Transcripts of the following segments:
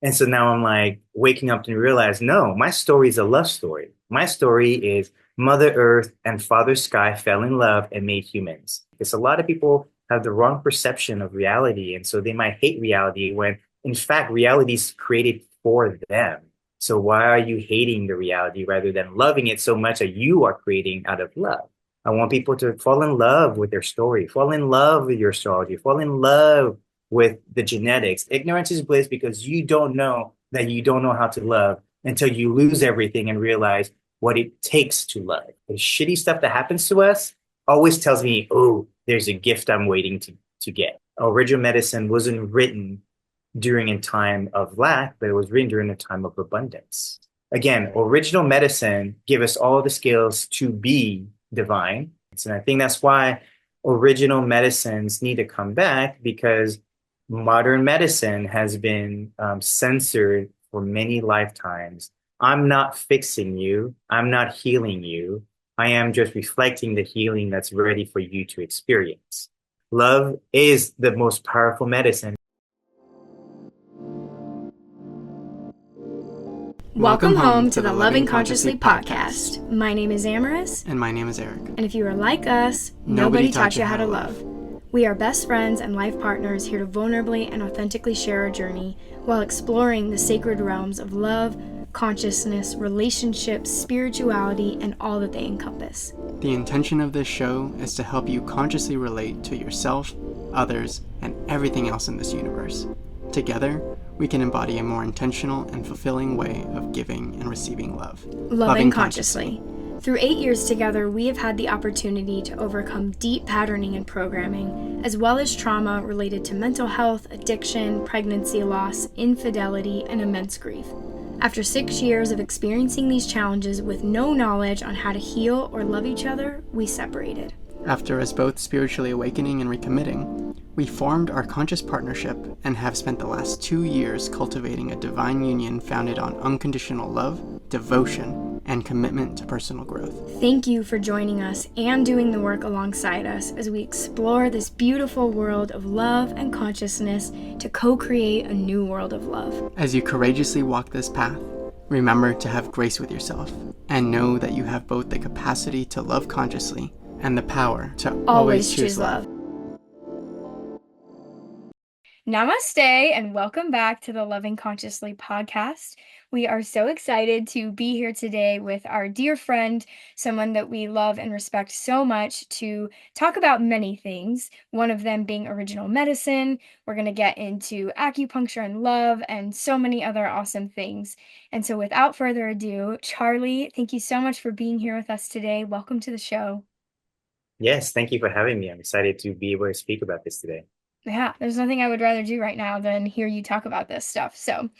And so now I'm like waking up to realize, no, my story is a love story. My story is Mother Earth and Father Sky fell in love and made humans. Because a lot of people have the wrong perception of reality. And so they might hate reality when, in fact, reality is created for them. So why are you hating the reality rather than loving it so much that you are creating out of love? I want people to fall in love with their story, fall in love with your astrology, fall in love with the genetics. Ignorance is bliss because you don't know that you don't know how to love until you lose everything and realize what it takes to love. The shitty stuff that happens to us always tells me, oh, there's a gift I'm waiting to get. Original medicine wasn't written during a time of lack, but it was written during a time of abundance. Again, original medicine give us all the skills to be divine. And I think that's why original medicines need to come back because modern medicine has been censored for many lifetimes. I'm not fixing you. I'm not healing you. I am just reflecting the healing that's ready for you to experience. Love is the most powerful medicine. Welcome home to the Loving Consciously podcast. My name is Amaris. And my name is Eric. And if you are like us, nobody taught you how to love. We are best friends and life partners here to vulnerably and authentically share our journey while exploring the sacred realms of love, consciousness, relationships, spirituality, and all that they encompass. The intention of this show is to help you consciously relate to yourself, others, and everything else in this universe. Together, we can embody a more intentional and fulfilling way of giving and receiving love. Loving consciously. Through 8 years together, we have had the opportunity to overcome deep patterning and programming, as well as trauma related to mental health, addiction, pregnancy loss, infidelity, and immense grief. After 6 years of experiencing these challenges with no knowledge on how to heal or love each other, we separated. After us both spiritually awakening and recommitting, we formed our conscious partnership and have spent the last 2 years cultivating a divine union founded on unconditional love, devotion, and commitment to personal growth. Thank you for joining us and doing the work alongside us as we explore this beautiful world of love and consciousness to co-create a new world of love. As you courageously walk this path, remember to have grace with yourself and know that you have both the capacity to love consciously and the power to always choose love. Namaste and welcome back to the Loving Consciously podcast. We are so excited to be here today with our dear friend, someone that we love and respect so much, to talk about many things, one of them being original medicine. We're going to get into acupuncture and love and so many other awesome things. And so without further ado, Charlie, thank you so much for being here with us today. Welcome to the show. Yes, thank you for having me. I'm excited to be able to speak about this today. Yeah, there's nothing I would rather do right now than hear you talk about this stuff. So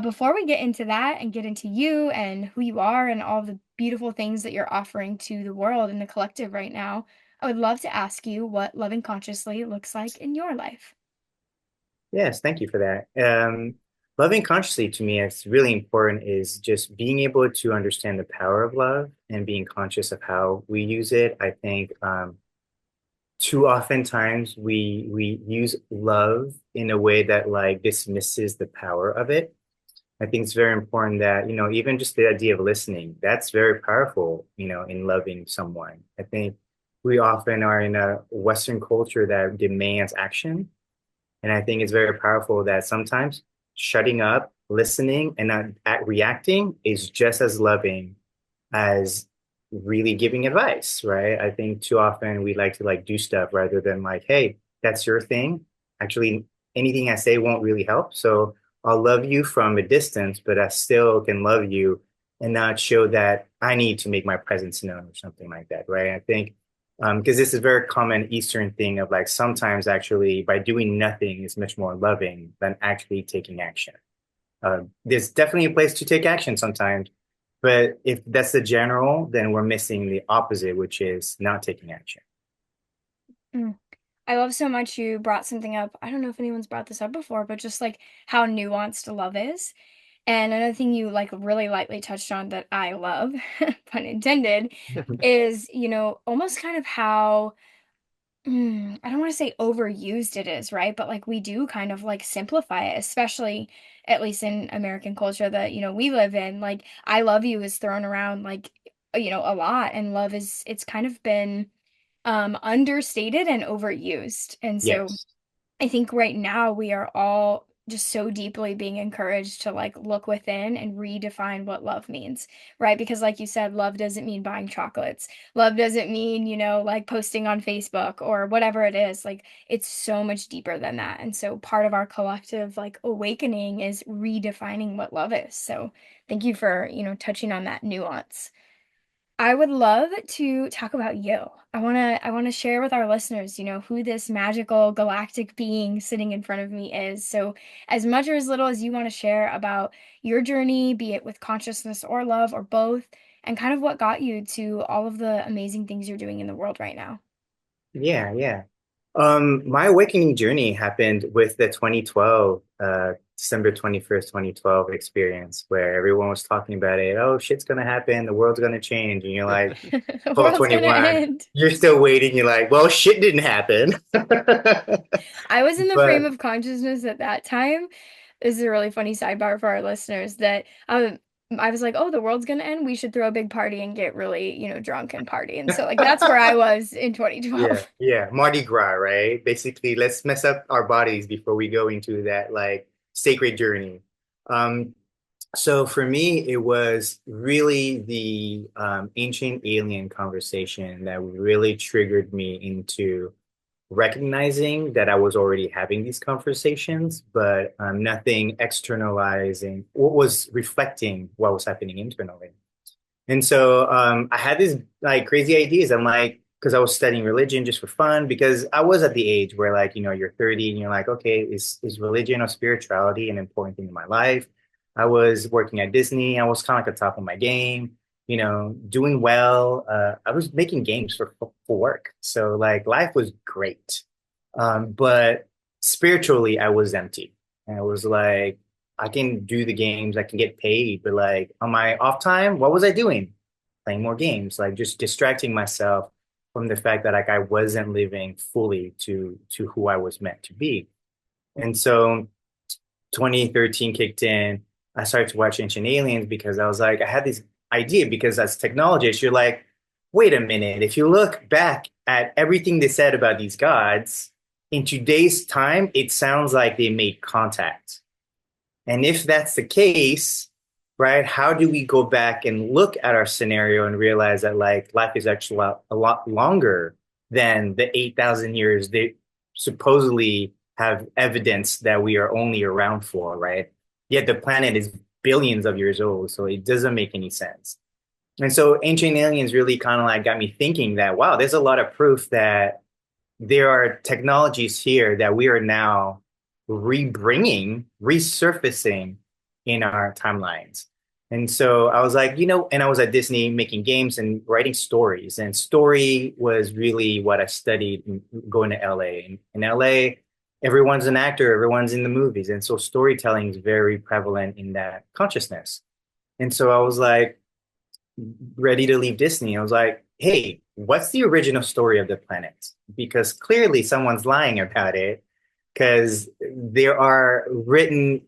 before we get into that and get into you and who you are and all the beautiful things that you're offering to the world and the collective right now, I would love to ask you what loving consciously looks like in your life. Yes, thank you for that. Loving consciously to me, it's really important is just being able to understand the power of love and being conscious of how we use it. I think too often times we use love in a way that like dismisses the power of it. I think it's very important that, even just the idea of listening, that's very powerful, in loving someone. I think we often are in a Western culture that demands action. And I think it's very powerful that sometimes shutting up, listening, and not reacting is just as loving as really giving advice, right? I think too often we like to like do stuff rather than like, hey, that's your thing. Actually, anything I say won't really help. So I'll love you from a distance, but I still can love you and not show that I need to make my presence known or something like that, right? I think because this is a very common Eastern thing of like sometimes actually by doing nothing is much more loving than actually taking action. There's definitely a place to take action sometimes, but if that's the general, then we're missing the opposite, which is not taking action. I love so much you brought something up. I don't know if anyone's brought this up before, but just like how nuanced love is. And another thing you like really lightly touched on that I love, pun intended, is, almost kind of how I don't want to say overused it is, right? But like we do kind of like simplify it, especially at least in American culture that, we live in. Like I love you is thrown around like, a lot, and love is it's kind of been understated and overused. And so Yes. I think right now we are all just so deeply being encouraged to like look within and redefine what love means, right? Because like you said, love doesn't mean buying chocolates. Love doesn't mean, like posting on Facebook or whatever it is. Like it's so much deeper than that. And so part of our collective like awakening is redefining what love is. So thank you for, touching on that nuance. I would love to talk about you. I want to share with our listeners, who this magical galactic being sitting in front of me is. So, as much or as little as you want to share about your journey, be it with consciousness or love or both, and kind of what got you to all of the amazing things you're doing in the world right now. Yeah, yeah. My awakening journey happened with the 2012, December 21st, 2012 experience where everyone was talking about it. Oh, shit's gonna happen, the world's gonna change. And you're like, The world's gonna 12/21, end. you're still waiting. You're like, well, shit didn't happen. I was in the frame But of consciousness at that time. This is a really funny sidebar for our listeners that I was like, oh, the world's gonna end. We should throw a big party and get really, drunk and party. And so like that's where I was in yeah, 2012. yeah, Mardi Gras, right? Basically, let's mess up our bodies before we go into that like sacred journey. Um, So for me, it was really the ancient alien conversation that really triggered me into recognizing that I was already having these conversations, but nothing externalizing what was reflecting what was happening internally. And so I had these like crazy ideas. I'm like, because I was studying religion just for fun, because I was at the age where like, you're 30 and you're like, okay, is religion or spirituality an important thing in my life? I was working at Disney. I was kind of like at the top of my game, doing well. I was making games for work. So like life was great. But spiritually, I was empty. And I was like, I can do the games, I can get paid, but like on my off time, what was I doing? Playing more games, like just distracting myself from the fact that like I wasn't living fully to who I was meant to be. And so 2013 kicked in. I started to watch Ancient Aliens because I was like, I had this idea because as technologists, you're like, wait a minute, if you look back at everything they said about these gods, in today's time, it sounds like they made contact. And if that's the case, right, how do we go back and look at our scenario and realize that like life is actually a lot longer than the 8,000 years they supposedly have evidence that we are only around for, right? Yet the planet is billions of years old, so it doesn't make any sense. And so Ancient Aliens really kind of like got me thinking that, wow, there's a lot of proof that there are technologies here that we are now rebringing, resurfacing in our timelines. And so I was like, and I was at Disney making games and writing stories. And story was really what I studied going to LA. And in LA, everyone's an actor, everyone's in the movies. And so storytelling is very prevalent in that consciousness. And so I was like, ready to leave Disney. I was like, hey, what's the original story of the planet? Because clearly someone's lying about it because there are written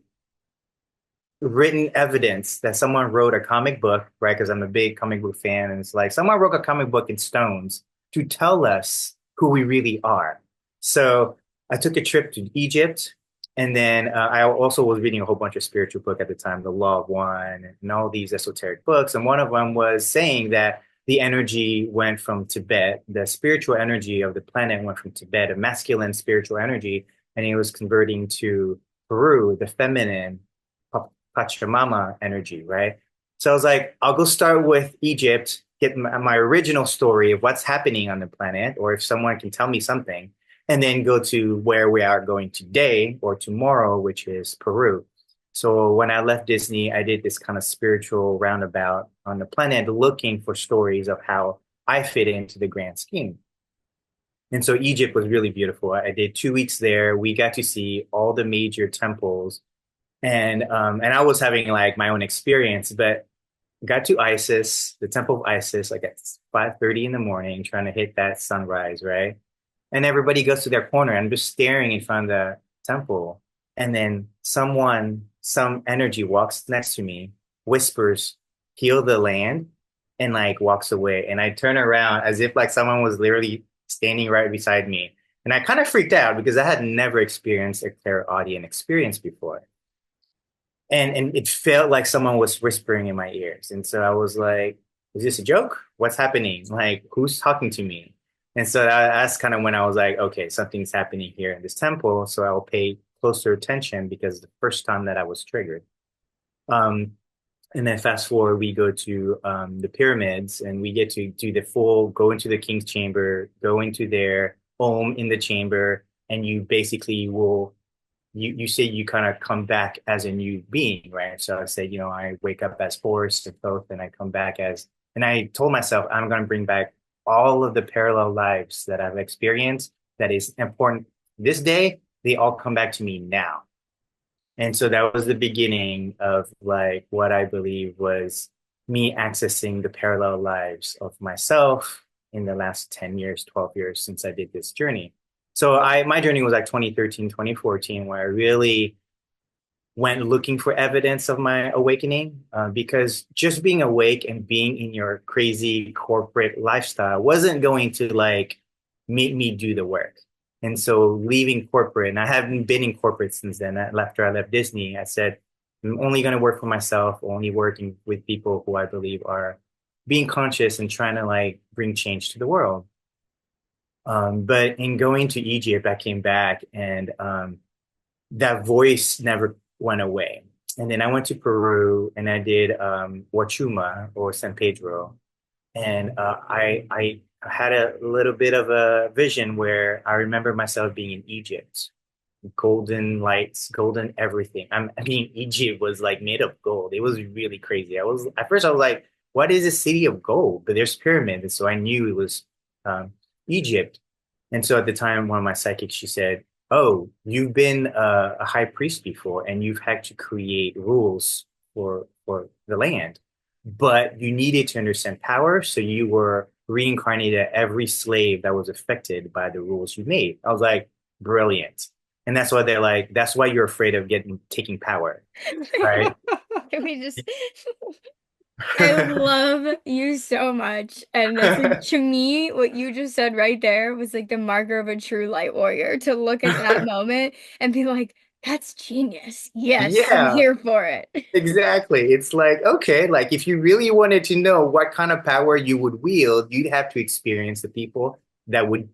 evidence that someone wrote a comic book, right? Because I'm a big comic book fan, and it's like someone wrote a comic book in stones to tell us who we really are. So I took a trip to Egypt, and then I also was reading a whole bunch of spiritual book at the time, The Law of One, and all these esoteric books. And one of them was saying that the energy went from Tibet, the spiritual energy of the planet went from Tibet, a masculine spiritual energy, and it was converting to Peru, the feminine Pachamama energy, right? So I was like, I'll go start with Egypt, get my original story of what's happening on the planet, or if someone can tell me something, and then go to where we are going today or tomorrow, which is Peru. So when I left Disney, I did this kind of spiritual roundabout on the planet looking for stories of how I fit into the grand scheme. And so Egypt was really beautiful. I did 2 weeks there. We got to see all the major temples and I was having like my own experience, but got to Isis, the Temple of Isis, like at 5:30 in the morning, trying to hit that sunrise, right? And everybody goes to their corner. I'm just staring in front of the temple. And then some energy walks next to me, whispers, heal the land, and like walks away. And I turn around as if like someone was literally standing right beside me. And I kind of freaked out because I had never experienced a clairaudient experience before. And it felt like someone was whispering in my ears. And so I was like, is this a joke? What's happening? Like, who's talking to me? And so that's kind of when I was like, okay, something's happening here in this temple. So I'll pay closer attention because the first time that I was triggered. Um, and then fast forward, we go to the pyramids and we get to do the full go into the king's chamber, go into their home in the chamber, and you basically will you say you kind of come back as a new being, right? So I said, I wake up as Forrest or Thoth, and I come back as, and I told myself I'm going to bring back all of the parallel lives that I've experienced that is important this day. They all come back to me now. And so that was the beginning of like what I believe was me accessing the parallel lives of myself in the last 10 years, 12 years since I did this journey. So my journey was like 2013, 2014, where I really went looking for evidence of my awakening, because just being awake and being in your crazy corporate lifestyle wasn't going to like make me do the work. And so leaving corporate, and I haven't been in corporate since then. After I left Disney, I said, I'm only going to work for myself, only working with people who I believe are being conscious and trying to like bring change to the world. But in going to Egypt, I came back and that voice never went away. And then I went to Peru and I did Huachuma or San Pedro. And I had a little bit of a vision where I remember myself being in Egypt, golden lights, golden everything. I mean, Egypt was like made of gold. It was really crazy. At first I was like, what is a city of gold? But there's pyramids. And so I knew it was Egypt. And so at the time, one of my psychics, she said, oh, you've been a high priest before and you've had to create rules for the land, but you needed to understand power. So you were reincarnated every slave that was affected by the rules you made. I was like, brilliant. And that's why they're like, that's why you're afraid of taking power, right? Can we just I love you so much. And that's like to me, what you just said right there was like the marker of a true light warrior to look at that moment and be like, that's genius. Yes, I'm Yeah, here for it. exactly. It's like, okay, like if you really wanted to know what kind of power you would wield, you'd have to experience the people that would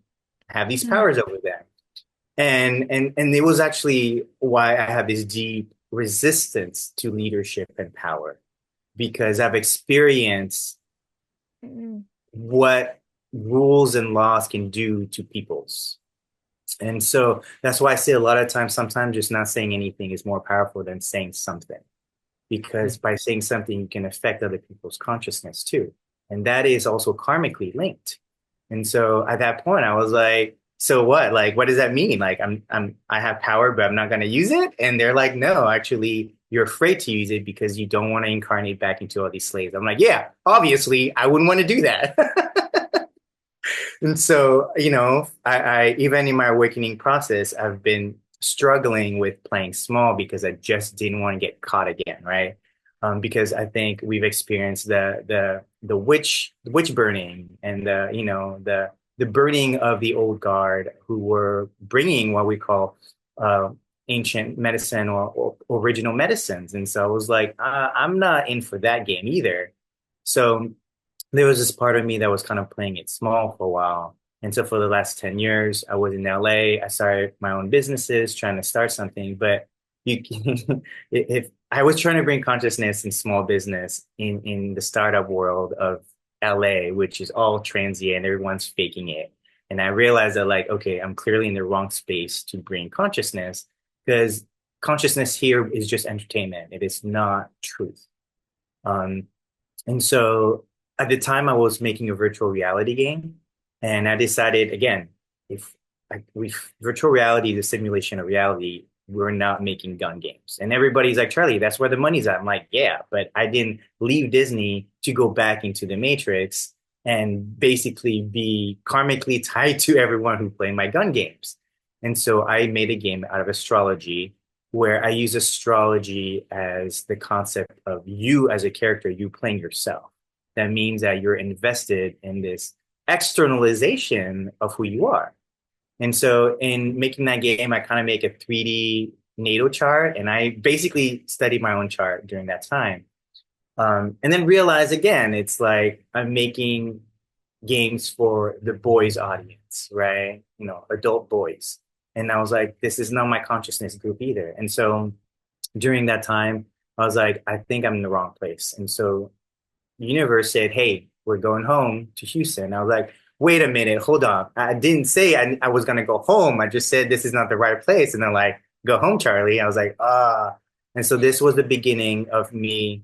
have these Mm, powers over them. And it was actually why I have this deep resistance to leadership and power, because I've experienced mm, what rules and laws can do to peoples. And so that's why I say a lot of times, sometimes just not saying anything is more powerful than saying something, because by saying something, you can affect other people's consciousness too. And that is also karmically linked. And so at that point, I was like, so what? Like, what does that mean? Like, I have power, but I'm not going to use it. And they're like, no, actually, you're afraid to use it because you don't want to incarnate back into all these slaves. I'm like, yeah, obviously, I wouldn't want to do that. And so, I even in my awakening process, I've been struggling with playing small because I just didn't want to get caught again, right? Because I think we've experienced the witch burning and the burning of the old guard who were bringing what we call uh, ancient medicine or original medicines, and so I was like, I'm not in for that game either. So there was this part of me that was kind of playing it small for a while. And so for the last 10 years, I was in LA. I started my own businesses, trying to start something. But you, if I was trying to bring consciousness in small business in the startup world of LA, which is all transient, everyone's faking it. And I realized that like, okay, I'm clearly in the wrong space to bring consciousness because consciousness here is just entertainment. It is not truth. Um, and so at the time, I was making a virtual reality game, and I decided again, if virtual reality is a simulation of reality, we're not making gun games. And everybody's like, Charlie, that's where the money's at. I'm like, yeah, but I didn't leave Disney to go back into the Matrix and basically be karmically tied to everyone who played my gun games. And so I made a game out of astrology where I use astrology as the concept of you as a character, you playing yourself. That means that you're invested in this externalization of who you are. And so in making that game, I kind of make a 3D natal chart, and I basically studied my own chart during that time. And then realize again, it's like I'm making games for the boys audience, right? Adult boys. And I was like, this is not my consciousness group either. And so during that time, I was like, I think I'm in the wrong place. And so the universe said, hey, we're going home to Houston. I was like, wait a minute, hold on. I didn't say I was going to go home. I just said this is not the right place. And they're like, go home, Charlie. I was like, ah. And so this was the beginning of me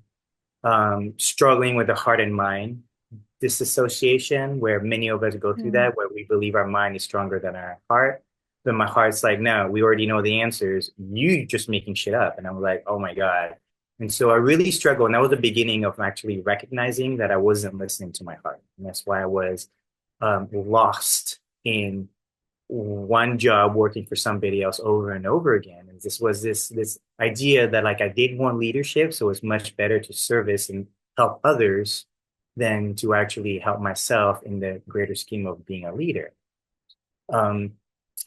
struggling with the heart and mind disassociation, where many of us go through Mm. that, where we believe our mind is stronger than our heart. But my heart's like, no, we already know the answers. You just making shit up. And I'm like, oh my God. And so I really struggled. And that was the beginning of actually recognizing that I wasn't listening to my heart. And that's why I was lost in one job working for somebody else over and over again. And this was this idea that like I did want leadership, so it's much better to service and help others than to actually help myself in the greater scheme of being a leader. Um,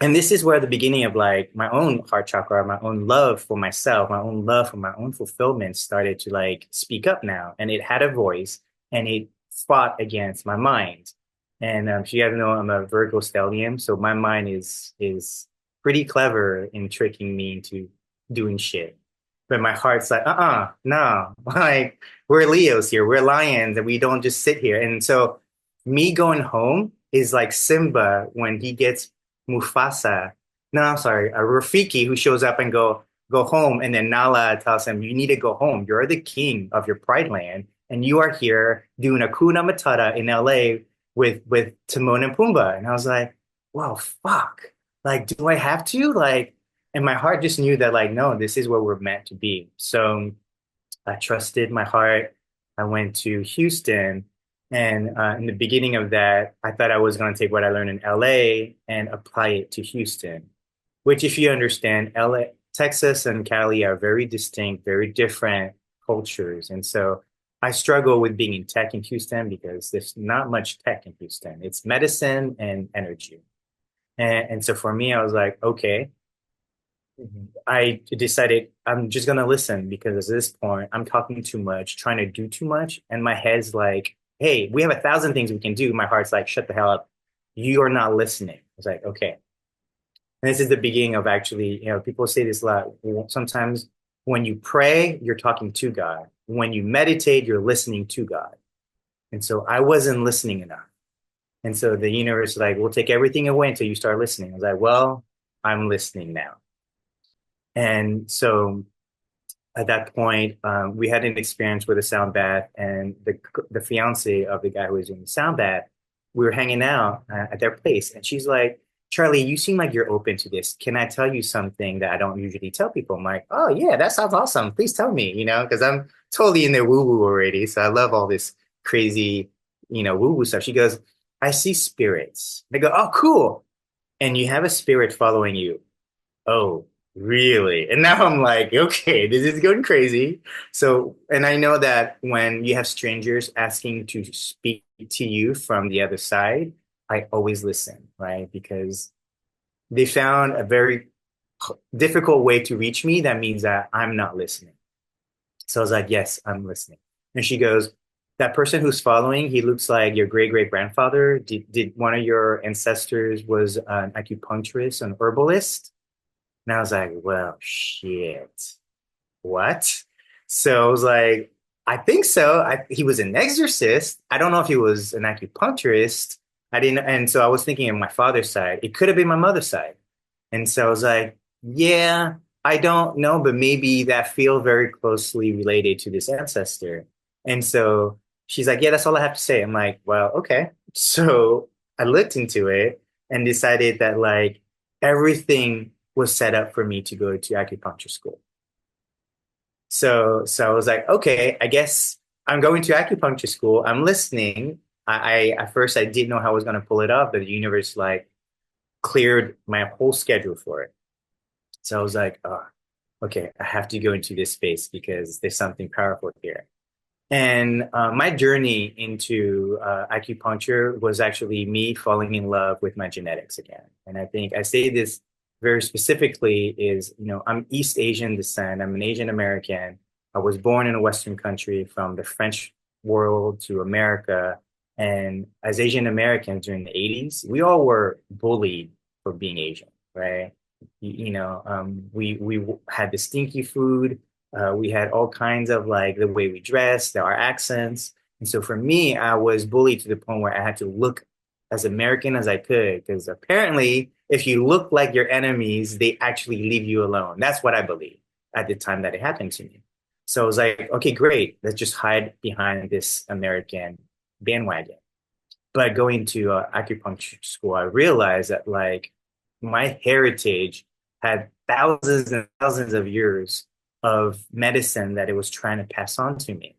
and this is where the beginning of like my own heart chakra, my own love for myself, my own love for my own fulfillment started to like speak up now. And it had a voice and it fought against my mind. And so you guys know I'm a Virgo stellium, so my mind is pretty clever in tricking me into doing shit. But my heart's like, no, like we're Leos here, we're lions, and we don't just sit here. And so me going home is like Simba when he gets Mufasa. No, I'm sorry, Rafiki who shows up and go home, and then Nala tells him, "You need to go home. You're the king of your Pride Land, and you are here doing a Kuna Matata in LA with Timon and Pumbaa." And I was like, "Wow, fuck! Like, do I have to like?" And my heart just knew that like, no, this is where we're meant to be. So I trusted my heart. I went to Houston. And in the beginning of that, I thought I was going to take what I learned in LA and apply it to Houston, which, if you understand, LA, Texas and Cali are very distinct, very different cultures. And so I struggle with being in tech in Houston because there's not much tech in Houston. It's medicine and energy. And so for me, I was like, okay, I decided I'm just gonna listen because at this point I'm talking too much, trying to do too much, and my head's like, "Hey, we have 1,000 things we can do." My heart's like, "Shut the hell up! You are not listening." It's like, okay, and this is the beginning of actually, people say this a lot. Sometimes when you pray, you're talking to God. When you meditate, you're listening to God. And so I wasn't listening enough. And so the universe is like, "We'll take everything away until you start listening." I was like, "Well, I'm listening now." And so at that point, we had an experience with a sound bath, and the fiance of the guy who was in the sound bath, we were hanging out at their place, and she's like, "Charlie, you seem like you're open to this. Can I tell you something that I don't usually tell people?" I'm like, "Oh yeah, that sounds awesome. Please tell me." Because I'm totally in the woo woo already, so I love all this crazy, woo woo stuff. She goes, "I see spirits." They go, "Oh, cool." And you have a spirit following you. Oh, really? And now I'm like, okay, this is going crazy. So, and I know that when you have strangers asking to speak to you from the other side, I always listen, right? Because they found a very difficult way to reach me. That means that I'm not listening. So I was like, yes, I'm listening. And she goes, that person who's following, he looks like your great great grandfather. Did one of your ancestors was an acupuncturist, an herbalist? And I was like, well, shit. What? So I was like, I think so. He was an exorcist. I don't know if he was an acupuncturist. I didn't. And so I was thinking of my father's side. It could have been my mother's side. And so I was like, yeah, I don't know, but maybe that feel very closely related to this ancestor. And so she's like, yeah, that's all I have to say. I'm like, well, okay. So I looked into it and decided that like everything was set up for me to go to acupuncture school. So I was like, okay, I guess I'm going to acupuncture school. I'm listening. At first I didn't know how I was going to pull it off, but the universe like cleared my whole schedule for it. So I was like, oh, okay, I have to go into this space because there's something powerful here. And my journey into acupuncture was actually me falling in love with my genetics again. And I think I say this very specifically is, I'm East Asian descent. I'm an Asian American. I was born in a Western country from the French world to America. And as Asian Americans during the 80s, we all were bullied for being Asian, right? We had the stinky food. We had all kinds of like the way we dressed, our accents. And so for me, I was bullied to the point where I had to look as American as I could, because apparently, if you look like your enemies, they actually leave you alone. That's what I believed at the time that it happened to me. So I was like, okay, great. Let's just hide behind this American bandwagon. But going to acupuncture school, I realized that like my heritage had thousands and thousands of years of medicine that it was trying to pass on to me.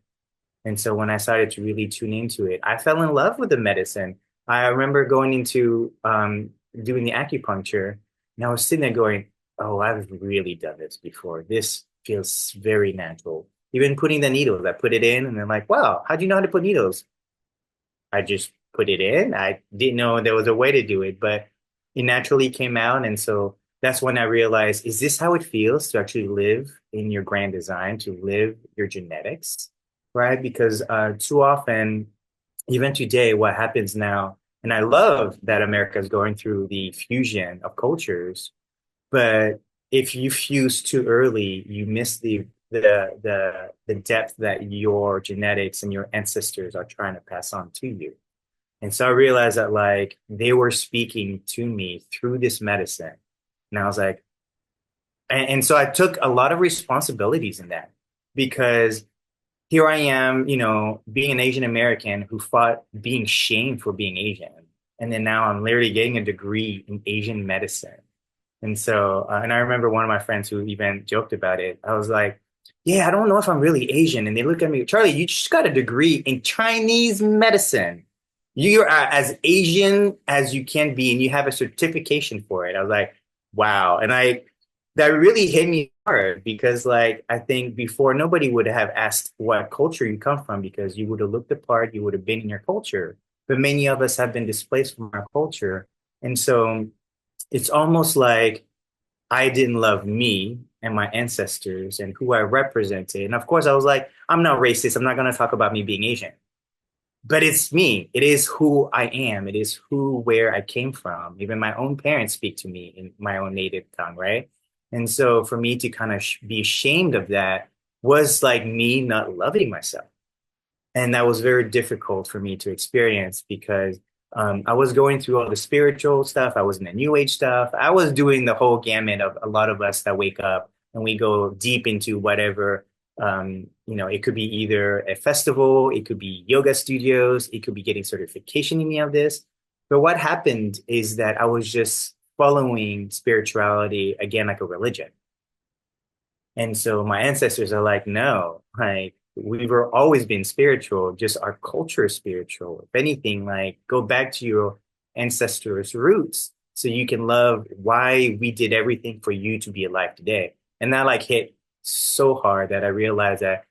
And so when I started to really tune into it, I fell in love with the medicine. I remember going into doing the acupuncture, and I was sitting there going, oh, I've really done this before. This feels very natural. Even putting the needles, I put it in, and they're like, wow, how do you know how to put needles? I just put it in. I didn't know there was a way to do it, but it naturally came out. And so that's when I realized, is this how it feels to actually live in your grand design, to live your genetics, right? Because too often, even today, what happens now, and I love that America is going through the fusion of cultures, but if you fuse too early, you miss the depth that your genetics and your ancestors are trying to pass on to you. And so I realized that like they were speaking to me through this medicine. And I was like, and so I took a lot of responsibilities in that, because here I am, being an Asian American who fought being shamed for being Asian. And then now I'm literally getting a degree in Asian medicine. And so, and I remember one of my friends who even joked about it. I was like, yeah, I don't know if I'm really Asian. And they look at me, Charlie, you just got a degree in Chinese medicine. You're as Asian as you can be, and you have a certification for it. I was like, wow. And that really hit me hard, because like, I think before nobody would have asked what culture you come from, because you would have looked the part, you would have been in your culture. But many of us have been displaced from our culture. And so it's almost like I didn't love me and my ancestors and who I represented. And of course, I was like, I'm not racist. I'm not going to talk about me being Asian, but it's me. It is who I am. It is where I came from. Even my own parents speak to me in my own native tongue, right? And so for me to kind of be ashamed of that was like me not loving myself. And that was very difficult for me to experience, because I was going through all the spiritual stuff. I was in the new age stuff. I was doing the whole gamut of a lot of us that wake up and we go deep into whatever. It could be either a festival, it could be yoga studios, it could be getting certification in any of this. But what happened is that I was just following spirituality again, like a religion. And so my ancestors are like, no, like we've always been spiritual, just our culture is spiritual. If anything, like go back to your ancestors' roots so you can love why we did everything for you to be alive today. And that like hit so hard that I realized that,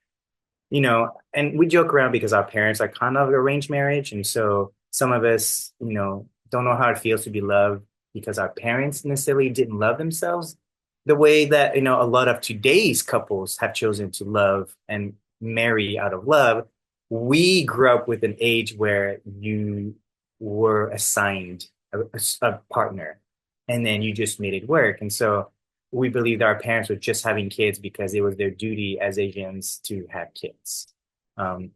and we joke around because our parents are kind of arranged marriage. And so some of us, don't know how it feels to be loved because our parents necessarily didn't love themselves the way that a lot of today's couples have chosen to love and marry out of love. We grew up with an age where you were assigned a partner, and then you just made it work. And so we believed our parents were just having kids because it was their duty as Asians to have kids. um,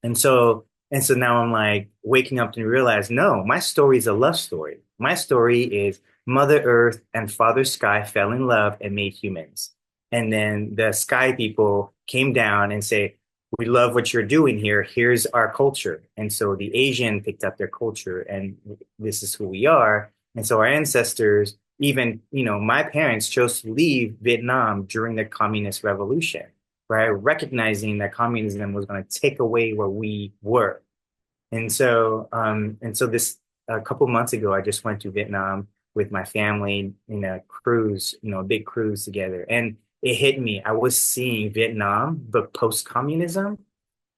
and so now I'm like waking up to realize, no, my story is a love story. My story is Mother Earth and Father Sky fell in love and made humans. And then the sky people came down and say, we love what you're doing here. Here's our culture. And so the Asian picked up their culture, and this is who we are. And so our ancestors, even, my parents chose to leave Vietnam during the communist revolution, right? Recognizing that communism was going to take away what we were. And so this a couple months ago, I just went to Vietnam with my family in a cruise, a big cruise together. And it hit me. I was seeing Vietnam, but post-communism.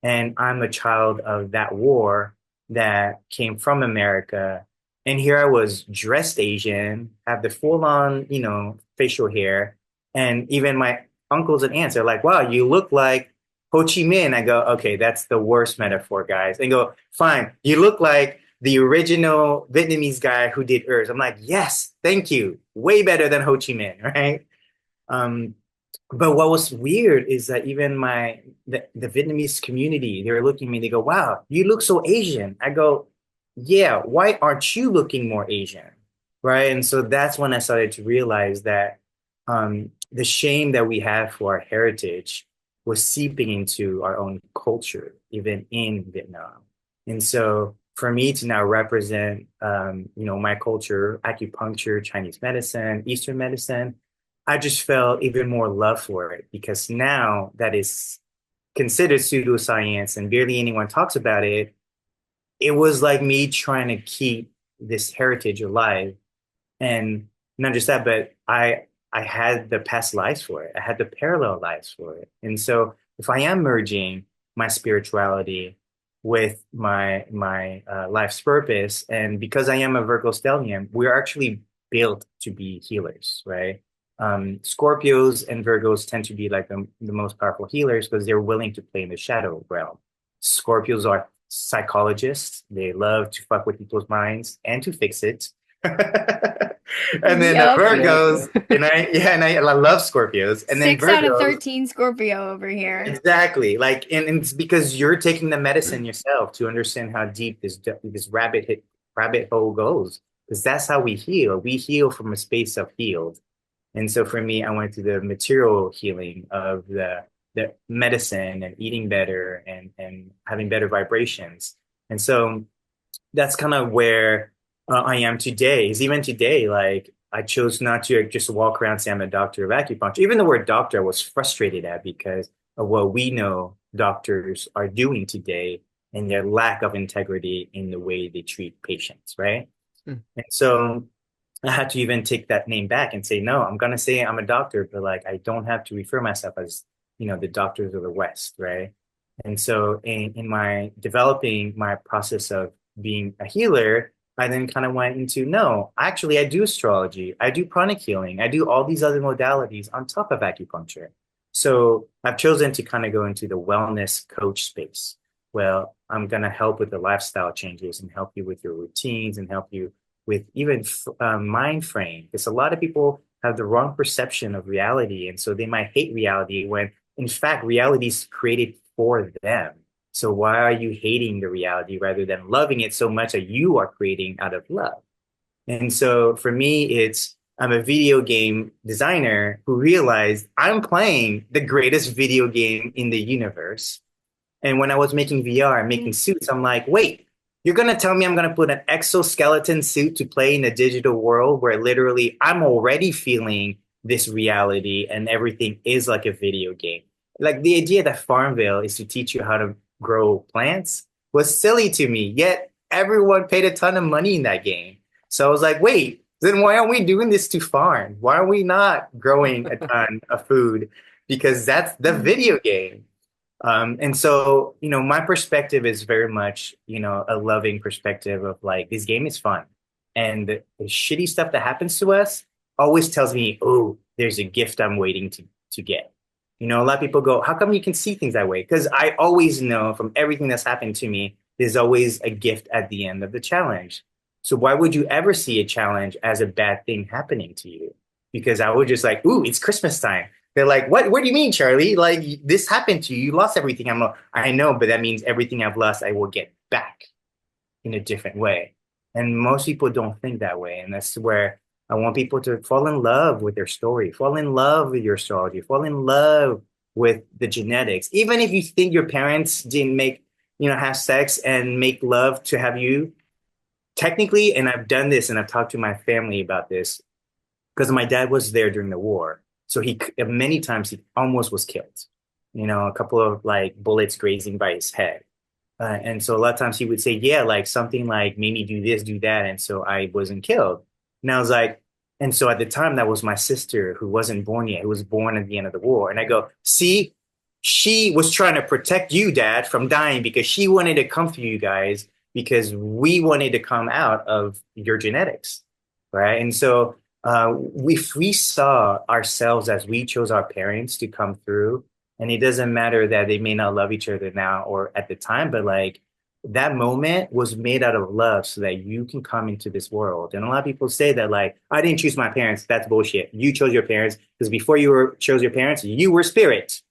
And I'm a child of that war that came from America. And here I was dressed Asian, have the full on, facial hair. And even my uncles and aunts are like, wow, you look like Ho Chi Minh. I go, okay, that's the worst metaphor, guys. And go, fine, you look like the original Vietnamese guy who did Earth. I'm like, yes, thank you. Way better than Ho Chi Minh, right? Um, but what was weird is that even the Vietnamese community, they were looking at me, they go, wow, you look so Asian. I go, yeah, why aren't you looking more Asian? Right. And so that's when I started to realize that the shame that we have for our heritage was seeping into our own culture, even in Vietnam. And so for me to now represent my culture, acupuncture, Chinese medicine, Eastern medicine, I just felt even more love for it because now that is considered pseudoscience and barely anyone talks about it, it was like me trying to keep this heritage alive. And not just that, but I had the past lives for it. I had the parallel lives for it. And so if I am merging my spirituality with my life's purpose, and because I am a Virgo stellium, we're actually built to be healers, right? Scorpios and Virgos tend to be like the most powerful healers because they're willing to play in the shadow realm. Scorpios are psychologists. They love to fuck with people's minds and to fix it. And then the Yup. Yep. Virgos, and I love Scorpios. And then 6 out of Virgos, 13 Scorpio over here. exactly. Like, and it's because you're taking the medicine yourself to understand how deep this rabbit hole goes. Because that's how we heal. We heal from a space of healed. And so for me, I went to the material healing of the medicine and eating better and having better vibrations. And so that's kind of where I am today. Is even today, like I chose not to just walk around and say I'm a doctor of acupuncture. Even the word doctor I was frustrated at because of what we know doctors are doing today and their lack of integrity in the way they treat patients, right? Mm. And so I had to even take that name back and say, no, I'm gonna say I'm a doctor, but like I don't have to refer myself as, the doctors of the West, right? And so in my developing my process of being a healer, I then kind of went into, no, actually I do astrology, I do pranic healing, I do all these other modalities on top of acupuncture. So I've chosen to kind of go into the wellness coach space. Well, I'm gonna help with the lifestyle changes and help you with your routines and help you with even mind frame, because a lot of people have the wrong perception of reality. And so they might hate reality when, in fact, reality is created for them. So why are you hating the reality rather than loving it so much that you are creating out of love? And so for me, I'm a video game designer who realized I'm playing the greatest video game in the universe. And when I was making VR, making suits, I'm like, wait, you're going to tell me I'm going to put an exoskeleton suit to play in a digital world where literally I'm already feeling this reality and everything is like a video game. Like the idea that Farmville is to teach you how to grow plants was silly to me, yet everyone paid a ton of money in that game. So I was like, wait, then why aren't we doing this to farm? Why are we not growing a ton of food? Because that's the video game. And so, my perspective is very much, a loving perspective of like, this game is fun. And the shitty stuff that happens to us always tells me, oh, there's a gift I'm waiting to get. A lot of people go, how come you can see things that way? Because I always know from everything that's happened to me, there's always a gift at the end of the challenge. So why would you ever see a challenge as a bad thing happening to you? Because I would just like, ooh, it's Christmas time. They're like, what do you mean, Charlie? Like this happened to you. You lost everything. I'm like, I know, but that means everything I've lost, I will get back in a different way. And most people don't think that way. And that's where I want people to fall in love with their story, fall in love with your astrology, fall in love with the genetics. Even if you think your parents didn't have sex and make love to have you, technically, and I've done this and I've talked to my family about this because my dad was there during the war. So he many times he almost was killed. A couple of like bullets grazing by his head. And so a lot of times he would say, yeah, like something like made me do this, do that. And so I wasn't killed. And I was like, and so at the time, that was my sister who wasn't born yet, who was born at the end of the war. And I go, see, she was trying to protect you, Dad, from dying because she wanted to come through you guys because we wanted to come out of your genetics. Right. And so we saw ourselves as we chose our parents to come through, and it doesn't matter that they may not love each other now or at the time, but like that moment was made out of love so that you can come into this world. And a lot of people say that, like, I didn't choose my parents. That's bullshit. You chose your parents because before chose your parents, you were spirit.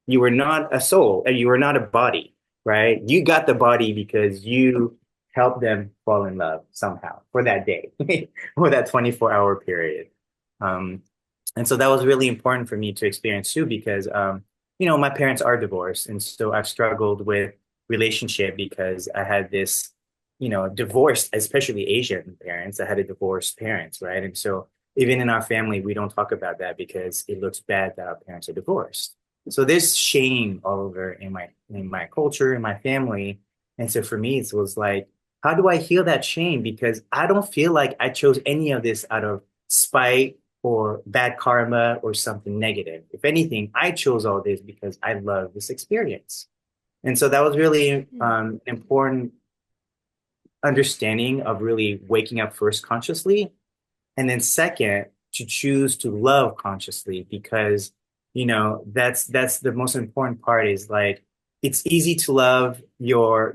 You were not a soul and you were not a body, right? You got the body because you helped them fall in love somehow for that day or that 24-hour period. Um, and so that was really important for me to experience too, because, my parents are divorced. And so I've struggled with relationship because I had this, divorced, especially Asian parents. I had a divorced parents, right? And so even in our family, we don't talk about that because it looks bad that our parents are divorced. So there's shame all over in my culture, in my family. And so for me, it was like, how do I heal that shame? Because I don't feel like I chose any of this out of spite or bad karma or something negative. If anything, I chose all this because I love this experience. And so that was really Mm. an important understanding of really waking up first consciously, and then second, to choose to love consciously, because that's the most important part. Is like it's easy to love your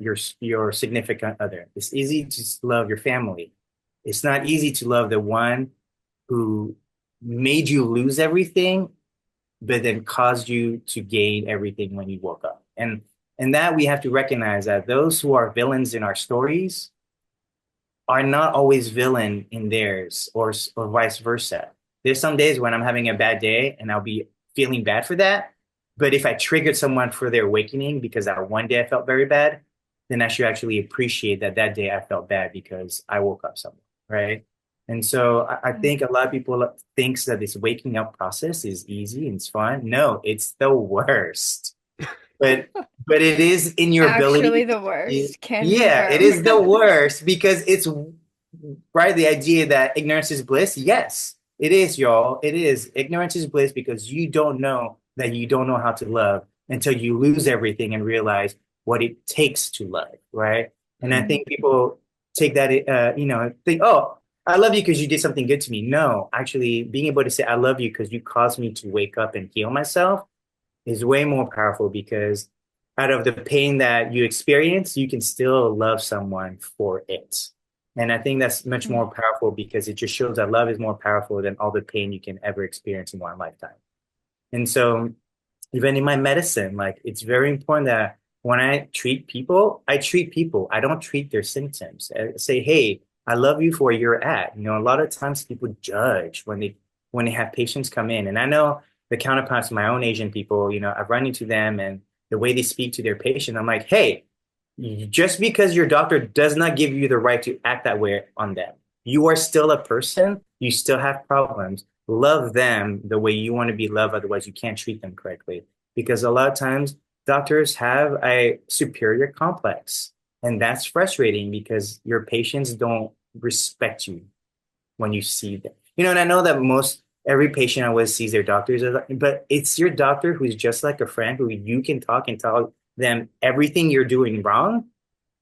significant other. It's easy to love your family. It's not easy to love the one who made you lose everything, but then caused you to gain everything when you woke up. And that we have to recognize that those who are villains in our stories are not always villain in theirs, or vice versa. There's some days when I'm having a bad day and I'll be feeling bad for that. But if I triggered someone for their awakening because that one day I felt very bad, then I should actually appreciate that that day I felt bad because I woke up somewhere, right? And so I Mm. think a lot of people thinks that this waking up process is easy and it's fun. No, it's the worst. But but it is in your Actually, ability the to, worst. Can yeah, it confirm. is the worst because it's right. The idea that ignorance is bliss. Yes, it is, y'all. It is. Ignorance is bliss because you don't know that you don't know how to love until you lose everything and realize what it takes to love, right? And I Mm. think people take that, think, oh, I love you because you did something good to me. No, actually, being able to say, I love you because you caused me to wake up and heal myself is way more powerful, because out of the pain that you experience, you can still love someone for it. And I think that's much Mm. more powerful because it just shows that love is more powerful than all the pain you can ever experience in one lifetime. And so even in my medicine, like it's very important that when I treat people, I treat people. I don't treat their symptoms. I say, hey, I love you for where you're at. A lot of times people judge when they have patients come in. And I know the counterparts of my own Asian people, I've run into them and the way they speak to their patient, I'm like, hey, just because your doctor does not give you the right to act that way on them, you are still a person. You still have problems. Love them the way you want to be loved. Otherwise, you can't treat them correctly. Because a lot of times doctors have a superior complex. And that's frustrating because your patients don't respect you when you see them. And I know that most every patient always sees their doctors, but it's your doctor who's just like a friend who you can talk and tell them everything you're doing wrong,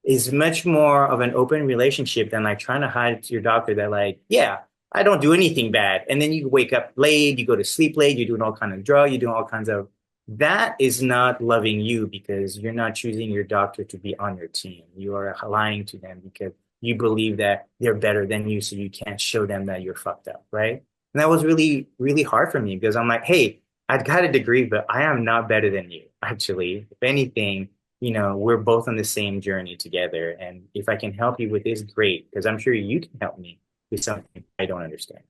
is much more of an open relationship than like trying to hide to your doctor that, like, yeah, I don't do anything bad. And then you wake up late, you go to sleep late, you're doing all kinds of drugs, you're doing all kinds of, that is not loving you because you're not choosing your doctor to be on your team. You are lying to them because you believe that they're better than you, so you can't show them that you're fucked up, right? And that was really, really hard for me because I'm like, hey, I've got a degree, but I am not better than you, actually. If anything, we're both on the same journey together. And if I can help you with this, great, because I'm sure you can help me with something I don't understand.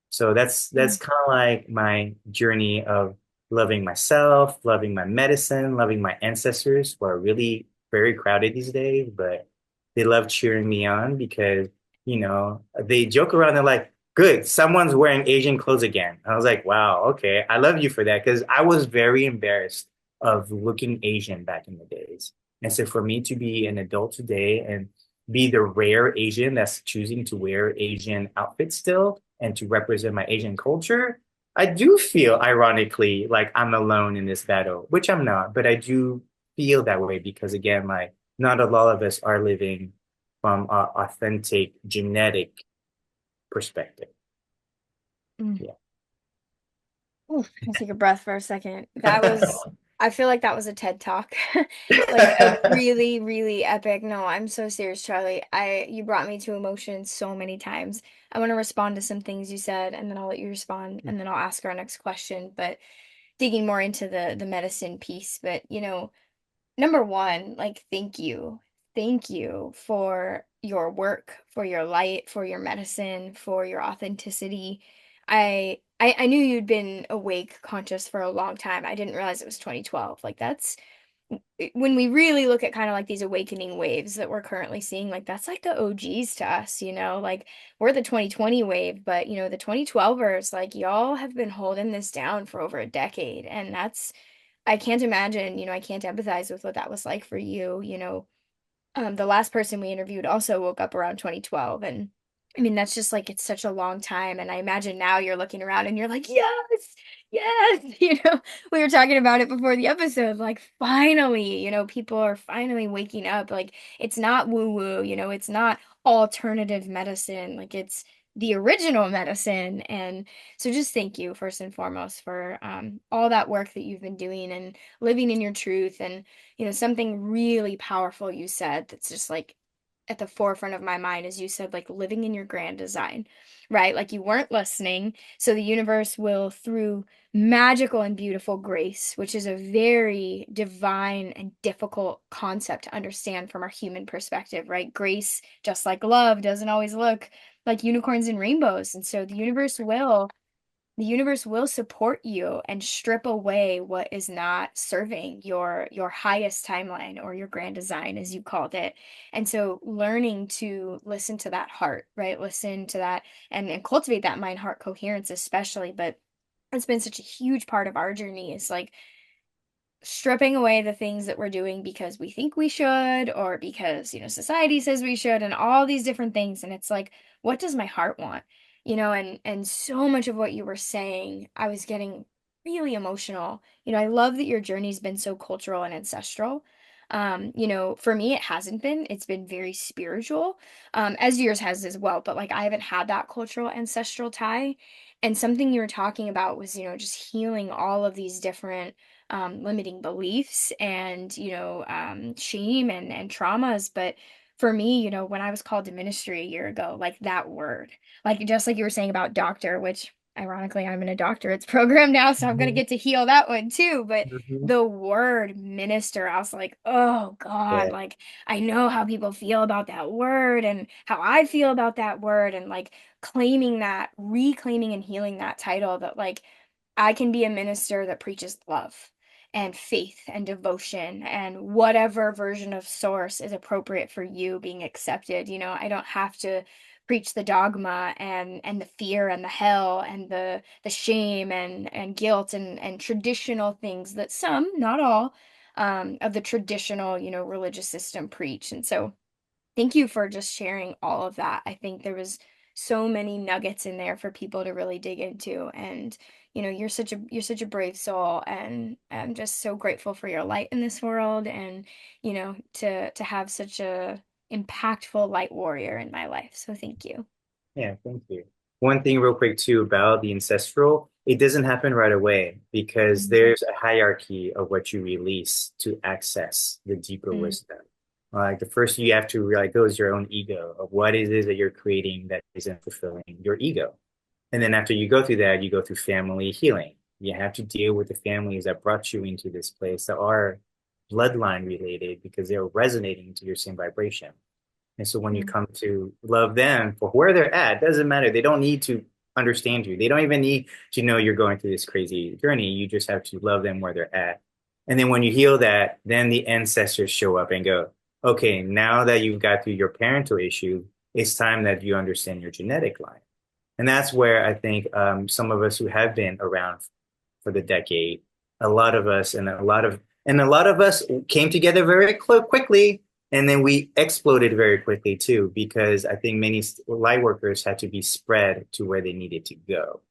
So that's Mm. kind of like my journey of loving myself, loving my medicine, loving my ancestors, who are really very crowded these days, but they love cheering me on because, they joke around. They're like, good, someone's wearing Asian clothes again. I was like, wow, okay. I love you for that because I was very embarrassed of looking Asian back in the days. And so for me to be an adult today and be the rare Asian that's choosing to wear Asian outfits still and to represent my Asian culture, I do feel ironically like I'm alone in this battle, which I'm not, but I do feel that way because again, like not a lot of us are living from an authentic genetic perspective. Mm. Yeah. Ooh, I'll take a breath for a second. I feel like that was a TED Talk. Like a really, really epic. No, I'm so serious, Charlie. You brought me to emotion so many times. I want to respond to some things you said, and then I'll let you respond, and then I'll ask our next question. But digging more into the medicine piece, but number one, like, thank you. Thank you for your work, for your light, for your medicine, for your authenticity. I knew you'd been awake, conscious for a long time. I didn't realize it was 2012. Like that's when we really look at kind of like these awakening waves that we're currently seeing, like that's like the OGs to us, like we're the 2020 wave, but the 2012ers, like y'all have been holding this down for over a decade. And I can't imagine, I can't empathize with what that was like for you. The last person we interviewed also woke up around 2012. And I mean, that's just like, it's such a long time. And I imagine now you're looking around and you're like, yes, yes. We were talking about it before the episode. Like, finally, people are finally waking up. Like, it's not woo woo, it's not alternative medicine. Like, it's the original medicine. And so just thank you, first and foremost, for all that work that you've been doing and living in your truth. And something really powerful you said that's just like at the forefront of my mind is you said like living in your grand design, right? Like you weren't listening. So the universe will, through magical and beautiful grace, which is a very divine and difficult concept to understand from our human perspective, right? Grace, just like love, doesn't always look like unicorns and rainbows. And so the universe will support you and strip away what is not serving your highest timeline or your grand design as you called it. And so learning to listen to that heart, right? Listen to that and cultivate that mind heart coherence especially, but it's been such a huge part of our journey is like stripping away the things that we're doing because we think we should or because society says we should and all these different things, and it's like, what does my heart want? And so much of what you were saying, I was getting really emotional. I love that your journey's been so cultural and ancestral. For me it hasn't been. It's been very spiritual, as yours has as well, but like I haven't had that cultural ancestral tie. And something you were talking about was just healing all of these different limiting beliefs and shame and traumas. But for me, when I was called to ministry a year ago, like that word, like just like you were saying about doctor, which ironically I'm in a doctorate's program now, so I'm gonna Mhm. get to heal that one too. But Mhm. the word minister, I was like, oh God, Yeah. like I know how people feel about that word and how I feel about that word, and like claiming that, reclaiming and healing that title that like I can be a minister that preaches love and faith and devotion and whatever version of source is appropriate for you being accepted. I don't have to preach the dogma and the fear and the hell and the shame and guilt and traditional things that some, not all, of the traditional, religious system preach. And so thank you for just sharing all of that. I think there was so many nuggets in there for people to really dig into. And you're such a brave soul, and I'm just so grateful for your light in this world, and to have such a impactful light warrior in my life. So thank you. Yeah, thank you. One thing real quick too about the ancestral, it doesn't happen right away because Mhm. there's a hierarchy of what you release to access the deeper Mm, wisdom. Like the first you have to like go is your own ego of what it is that you're creating that isn't fulfilling your ego. And then after you go through that, you go through family healing. You have to deal with the families that brought you into this place that are bloodline related because they're resonating to your same vibration. And so when you mm, come to love them for where they're at, doesn't matter. They don't need to understand you. They don't even need to know you're going through this crazy journey. You just have to love them where they're at. And then when you heal that, then the ancestors show up and go, okay, now that you've got through your parental issue, it's time that you understand your genetic line. And that's where I think some of us who have been around for the decade, a lot of us and a lot of And a lot of us came together very quickly, and then we exploded very quickly too, because I think many light workers had to be spread to where they needed to go.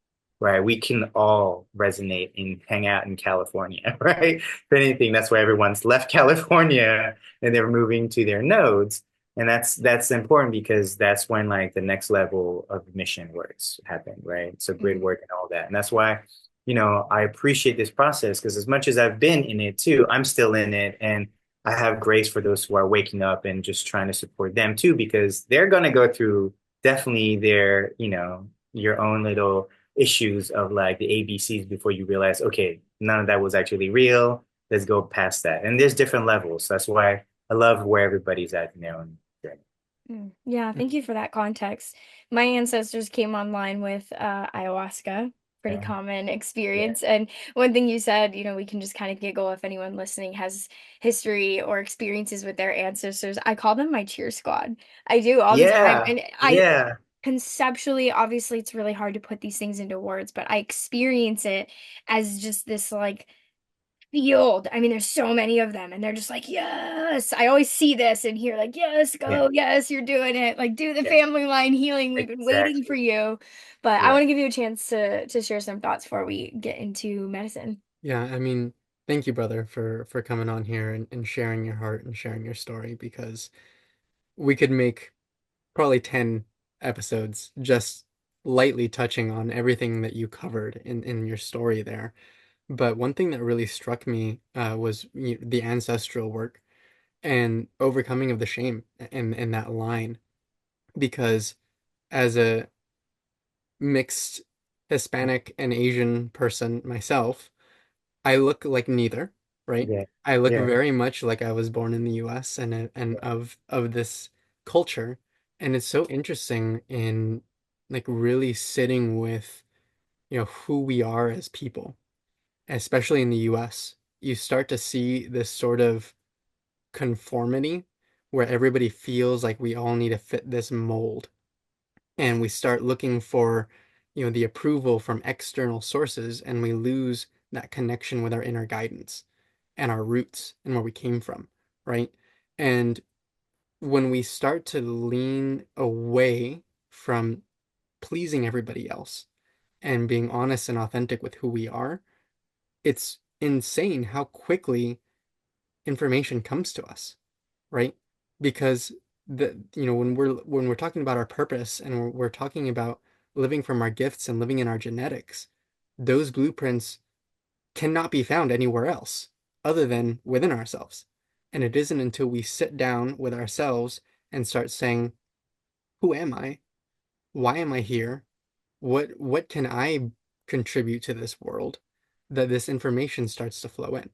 Right. We can all resonate and hang out in California, right? If anything, that's why everyone's left California and they're moving to their nodes. And that's important because that's when like the next level of mission works happen, right? So grid Mhm. work and all that. And that's why, I appreciate this process because as much as I've been in it too, I'm still in it. And I have grace for those who are waking up and just trying to support them too, because they're going to go through definitely their, your own little issues of like the ABCs before you realize, okay, none of that was actually real. Let's go past that. And there's different levels. That's why I love where everybody's at in their own journey. Yeah, thank you for that context. My ancestors came online with ayahuasca, pretty Yeah. common Yeah. experience. And one thing you said, we can just kind of giggle if anyone listening has history or experiences with their ancestors. I call them my cheer squad. I do all the time. Yeah. And I Yeah. conceptually, obviously, it's really hard to put these things into words, but I experience it as just this like field. I mean, there's so many of them, and they're just like, yes. I always see this and hear like, yes, Yeah. go, yes, you're doing it. Like, do the Yeah. family line healing. We've been waiting for Exactly. you. But I Yeah. want to give you a chance to share some thoughts before we get into medicine. Yeah, I mean, thank you, brother, for coming on here and sharing your heart and sharing your story because we could make probably 10 episodes just lightly touching on everything that you covered in your story there. But one thing that really struck me was the ancestral work and overcoming of the shame in that line because as a mixed Hispanic and Asian person myself, I look like neither, right? Yeah. I look Yeah. very much like I was born in the US and of this culture. And it's so interesting in like really sitting with, who we are as people, especially in the US. You start to see this sort of conformity where everybody feels like we all need to fit this mold. And we start looking for, the approval from external sources, and we lose that connection with our inner guidance and our roots and where we came from, right? And when we start to lean away from pleasing everybody else and being honest and authentic with who we are, it's insane how quickly information comes to us, right? Because when we're talking about our purpose and we're talking about living from our gifts and living in our genetics, those blueprints cannot be found anywhere else other than within ourselves. And it isn't until we sit down with ourselves and start saying, who am I? Why am I here? What can I contribute to this world? That this information starts to flow in,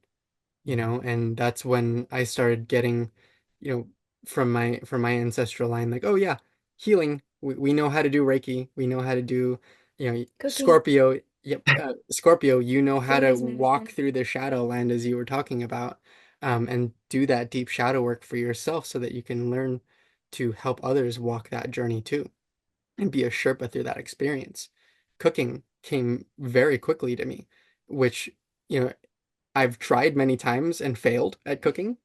and that's when I started getting, you know, from my ancestral line, like, oh yeah, healing. We know how to do Reiki. We know how to do, Cooking. Scorpio. Yep, Scorpio. You know how Food to is walk medicine. through the shadow land as you were talking about, and do that deep shadow work for yourself so that you can learn to help others walk that journey too and be a Sherpa through that experience. Cooking came very quickly to me, which, you know, I've tried many times and failed at cooking.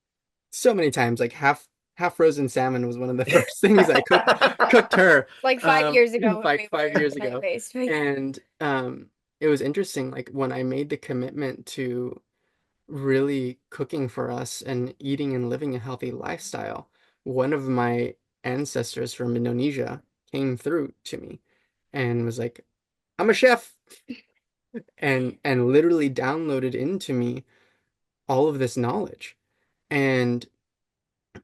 So many times, like half frozen salmon was one of the first things I cooked her Like 5 years ago when like we five were years ago. plant-based. And it was interesting, like when I made the commitment to really cooking for us and eating and living a healthy lifestyle, one of my ancestors from Indonesia came through to me and was like, I'm a chef, and literally downloaded into me all of this knowledge. And,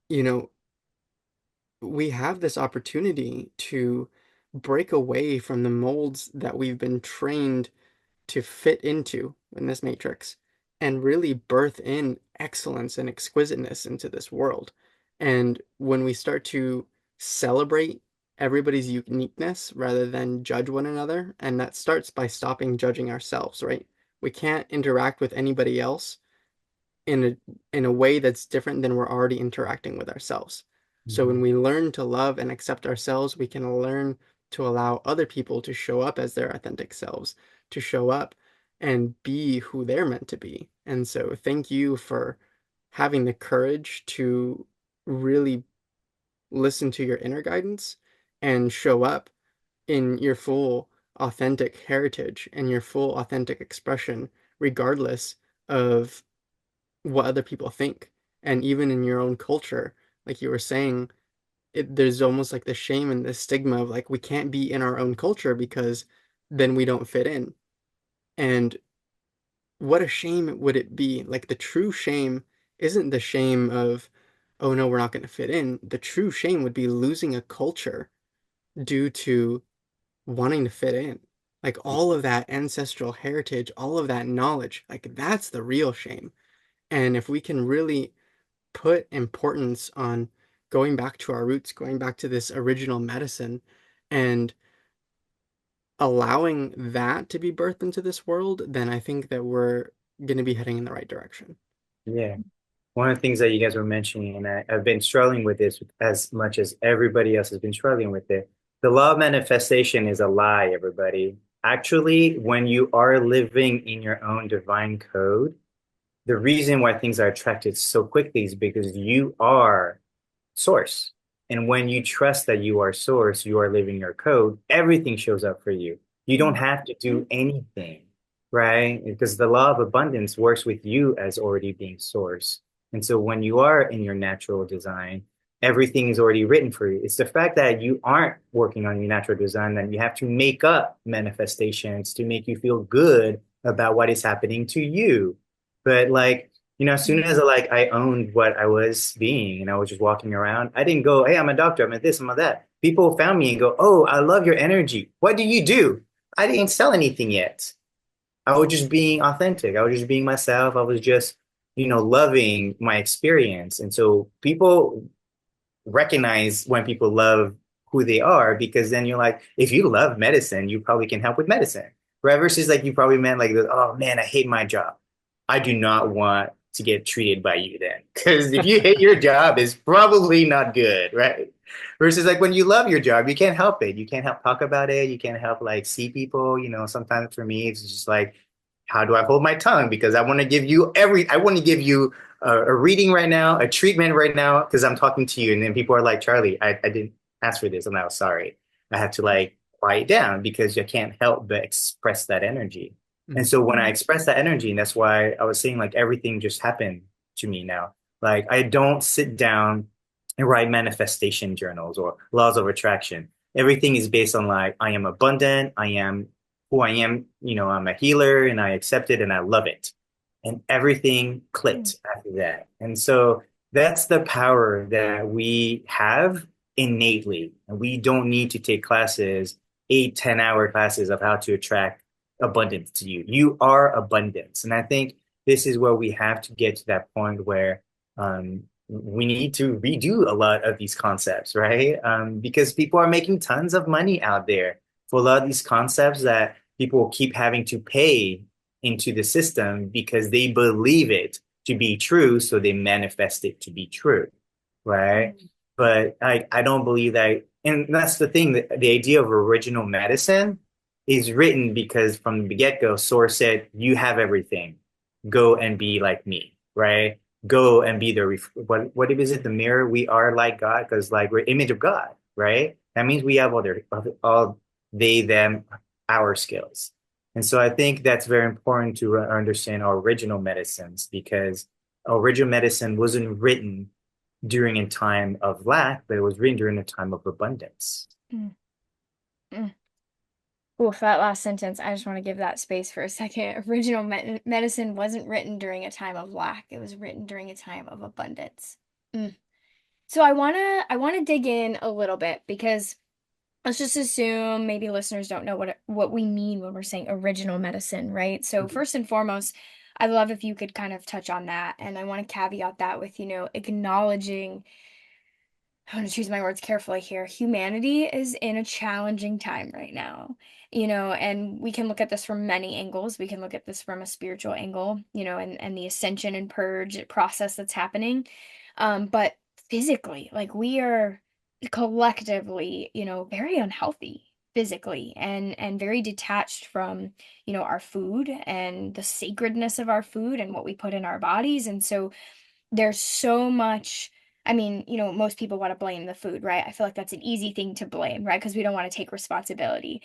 you know, we have this opportunity to break away from the molds that we've been trained to fit into in this matrix and really birth in excellence and exquisiteness into this world. And when we start to celebrate everybody's uniqueness rather than judge one another, and that starts by stopping judging ourselves, right? We can't interact with anybody else in a way that's different than we're already interacting with ourselves. So when Mhm. we learn to love and accept ourselves, we can learn to allow other people to show up as their authentic selves, to show up and be who they're meant to be And so thank you for having the courage to really listen to your inner guidance and show up in your full authentic heritage and your full authentic expression, regardless of what other people think. And even in your own culture, like you were saying, there's almost like the shame and the stigma of like we can't be in our own culture because then we don't fit in. And what a shame would it be? Like the true shame isn't the shame of, oh no, we're not going to fit in. The true shame would be losing a culture due to wanting to fit in. Like all of that ancestral heritage, all of that knowledge, like that's the real shame. And if we can really put importance on going back to our roots, going back to this original medicine, and allowing that to be birthed into this world, then I think that we're going to be heading in the right direction. Yeah. One of the things that you guys were mentioning, and I've been struggling with this as much as everybody else has been struggling with it. The law of manifestation is a lie, everybody. Actually, when you are living in your own divine code, the reason why things are attracted so quickly is because you are source. And when you trust that you are source, you are living your code, everything shows up for you. You don't have to do anything, right? Because the law of abundance works with you as already being source. And so when you are in your natural design, everything is already written for you. It's the fact that you aren't working on your natural design that you have to make up manifestations to make you feel good about what is happening to you. But like, as soon as I owned what I was being and I was just walking around, I didn't go, hey, I'm a doctor, I'm a this, I'm a that. People found me and go, oh, I love your energy. What do you do? I didn't sell anything yet. I was just being authentic. I was just being myself. I was just, loving my experience. And so people recognize when people love who they are because then you're like, if you love medicine, you probably can help with medicine. Right? Versus like you probably meant like, oh man, I hate my job. I do not want to get treated by you then. Because if you hate your job, it's probably not good, right? Versus like when you love your job, you can't help it. You can't help talk about it. You can't help like see people. Sometimes for me, it's just like, how do I hold my tongue? Because I want to give you a reading right now, a treatment right now, because I'm talking to you. And then people are like, Charlie, I didn't ask for this. I'm not sorry. I have to like quiet down because I can't help but express that energy. And Mhm. so when I express that energy, and that's why I was saying like everything just happened to me now. Like I don't sit down and write manifestation journals or laws of attraction. Everything is based on like I am abundant, I am who I am, I'm a healer and I accept it and I love it. And everything clicked after that. And so that's the power that we have innately. And we don't need to take classes, 8, 10 hour classes of how to attract abundance to you. You are abundance. And I think this is where we have to get to that point where we need to redo a lot of these concepts, right? Because people are making tons of money out there for a lot of these concepts that people keep having to pay into the system because they believe it to be true, so they manifest it to be true, right? But I don't believe that, and that's the thing, the idea of original medicine is written because from the get-go, Source said, you have everything. Go and be like me, right? Go and be what is it? The mirror. We are like God because like we're image of God, right? That means we have all they, them, our skills. And so I think that's very important to understand our original medicines because original medicine wasn't written during a time of lack, but it was written during a time of abundance. Mm. Mm. Oof, that last sentence, I just want to give that space for a second. Original medicine wasn't written during a time of lack. It was written during a time of abundance. Mm. So I want to dig in a little bit because let's just assume maybe listeners don't know what we mean when we're saying original medicine, right? So first and foremost, I'd love if you could kind of touch on that. And I want to caveat that with, acknowledging, I want to choose my words carefully here. Humanity is in a challenging time right now, and we can look at this from many angles. We can look at this from a spiritual angle, and the ascension and purge process that's happening. But physically, like we are collectively, very unhealthy. physically and very detached from, our food and the sacredness of our food and what we put in our bodies. And so there's so much. I mean, most people want to blame the food, right? I feel like that's an easy thing to blame, right? Because we don't want to take responsibility.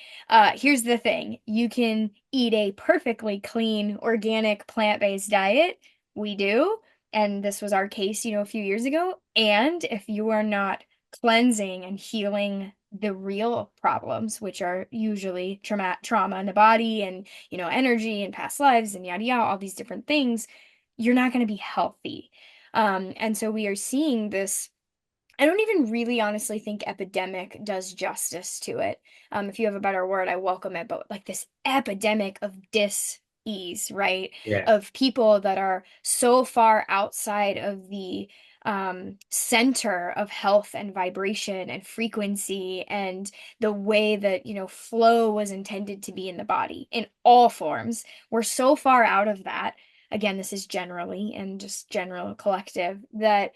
Here's the thing. You can eat a perfectly clean, organic, plant-based diet. We do. And this was our case, a few years ago. And if you are not cleansing and healing the real problems, which are usually trauma in the body and, energy and past lives and yada yada, all these different things, you're not going to be healthy. And so we are seeing this. I don't even really honestly think epidemic does justice to it. If you have a better word, I welcome it. But like this epidemic of dis-ease, right? Yeah. Of people that are so far outside of the center of health and vibration and frequency and the way that, flow was intended to be in the body in all forms. We're so far out of that. Again, this is generally and just general collective that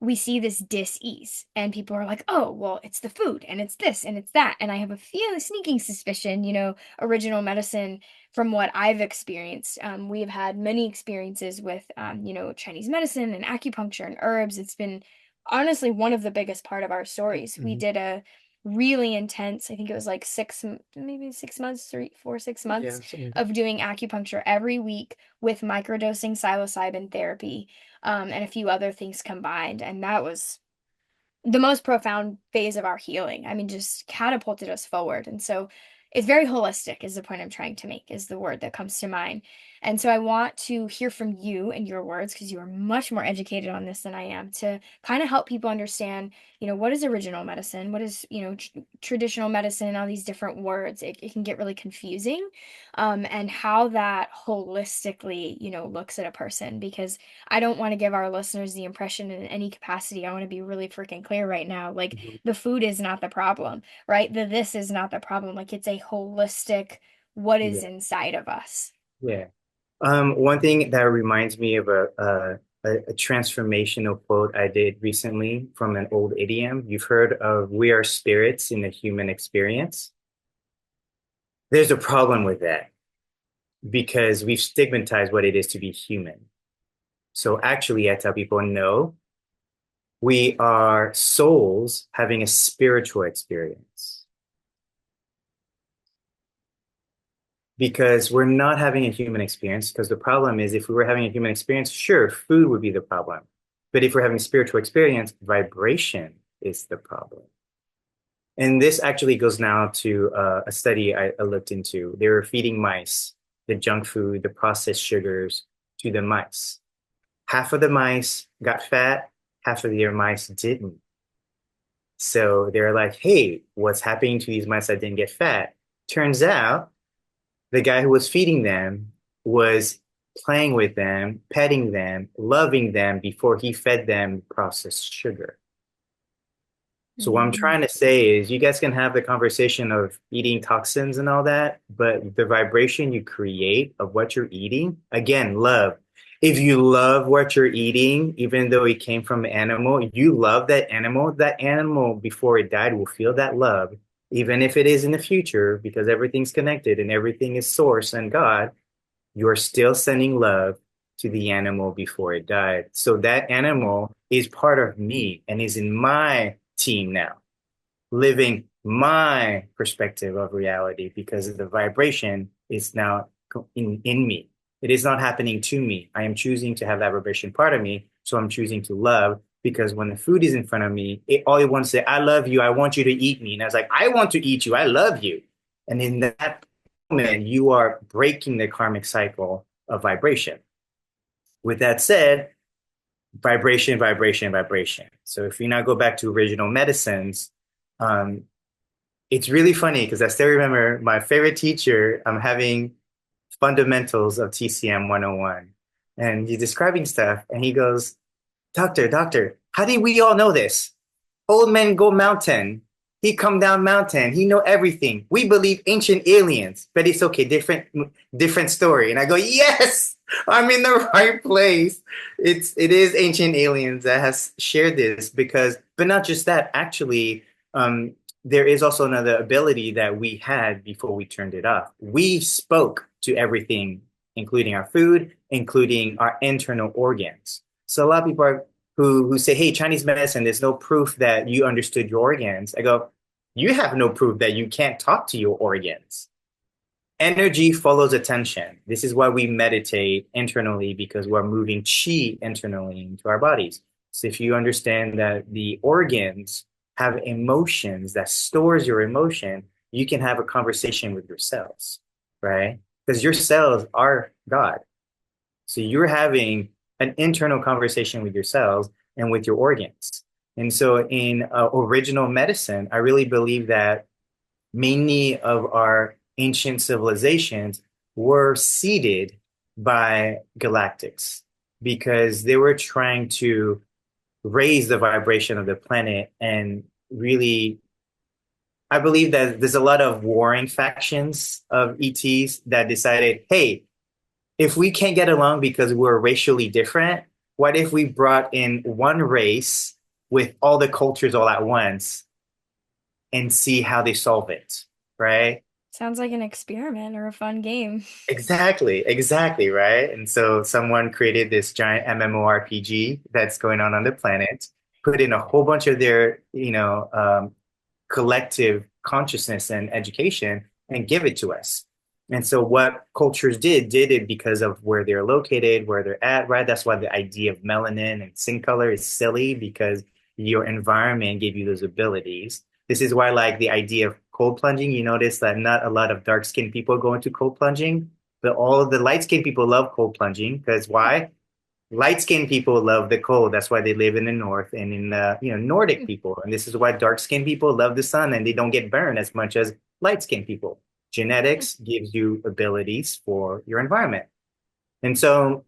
we see this dis-ease and people are like, oh, well, it's the food and it's this and it's that. And I have a few sneaking suspicion, original medicine from what I've experienced. We have had many experiences with, Chinese medicine and acupuncture and herbs. It's been honestly one of the biggest part of our stories. We Mhm. did a really intense, I think it was like maybe 6 months, 4, 6 months Yeah, something like of doing acupuncture every week with microdosing psilocybin therapy, and a few other things combined. And that was the most profound phase of our healing. I mean, just catapulted us forward. And so it's very holistic, is the point I'm trying to make, is the word that comes to mind. And so I want to hear from you and your words, because you are much more educated on this than I am, to kind of help people understand, what is original medicine? What is, traditional medicine? All these different words. It can get really confusing, and how that holistically, looks at a person, because I don't want to give our listeners the impression in any capacity. I want to be really freaking clear right now. Like, Mhm. the food is not the problem, right? This is not the problem. Like, it's a holistic what is Yeah. inside of us. Yeah. One thing that reminds me of a transformational quote I did recently from an old idiom. You've heard of "we are spirits in the human experience." There's a problem with that because we've stigmatized what it is to be human. So actually, I tell people, no, we are souls having a spiritual experience because we're not having a human experience. Because the problem is, if we were having a human experience, sure, food would be the problem. But if we're having a spiritual experience, vibration is the problem. And this actually goes now to a study I looked into. They were feeding mice the junk food, the processed sugars to the mice. Half of the mice got fat, half of the mice didn't. So they're like, hey, what's happening to these mice that didn't get fat? Turns out the guy who was feeding them was playing with them, petting them, loving them before he fed them processed sugar. So what I'm Mm. trying to say is you guys can have the conversation of eating toxins and all that, but the vibration you create of what you're eating, again, love. If you love what you're eating, even though it came from an animal, you love that animal before it died will feel that love, even if it is in the future, because everything's connected and everything is source and God, you're still sending love to the animal before it died. So that animal is part of me and is in my team now, living my perspective of reality because the vibration is now in me. It is not happening to me. I am choosing to have that vibration part of me. So I'm choosing to love because when the food is in front of me, all it wants to say, I love you. I want you to eat me. And I was like, I want to eat you. I love you. And in that moment, you are breaking the karmic cycle of vibration. With that said, vibration, vibration, vibration. So if we now go back to original medicines, um, it's really funny because I still remember my favorite teacher. I'm having fundamentals of TCM 101, and he's describing stuff, and he goes, Doctor, how did we all know this? Old men go mountain. He come down mountain. He know everything. We believe ancient aliens, but it's okay. Different story. And I go, yes, I'm in the right place. It is ancient aliens that has shared this because, but not just that. Actually, um, there is also another ability that we had before we turned it off. We spoke to everything, including our food, including our internal organs. So a lot of people are who say, "Hey, Chinese medicine, there's no proof that you understood your organs." I go, "You have no proof that you can't talk to your organs." Energy follows attention. This is why we meditate internally because we're moving chi internally into our bodies. So if you understand that the organs have emotions that stores your emotion, you can have a conversation with your cells, right? Because your cells are God. So you're having an internal conversation with your cells and with your organs. And so in original medicine, I really believe that many of our ancient civilizations were seeded by galactics because they were trying to raise the vibration of the planet and really I believe that there's a lot of warring factions of ETs that decided, hey, if we can't get along because we're racially different, what if we brought in one race with all the cultures all at once and see how they solve it, right? Sounds like an experiment or a fun game. Exactly, right? And so someone created this giant MMORPG that's going on the planet, put in a whole bunch of their, collective consciousness and education and give it to us. And so what cultures did it because of where they're located, where they're at, right? That's why the idea of melanin and skin color is silly because your environment gave you those abilities. This is why, like the idea of cold plunging, you notice that not a lot of dark skinned people go into cold plunging, but all of the light skinned people love cold plunging because why? Light skinned people love the cold. That's why they live in the north and in the Nordic people. And this is why dark skinned people love the sun and they don't get burned as much as light skinned people. Genetics gives you abilities for your environment. And so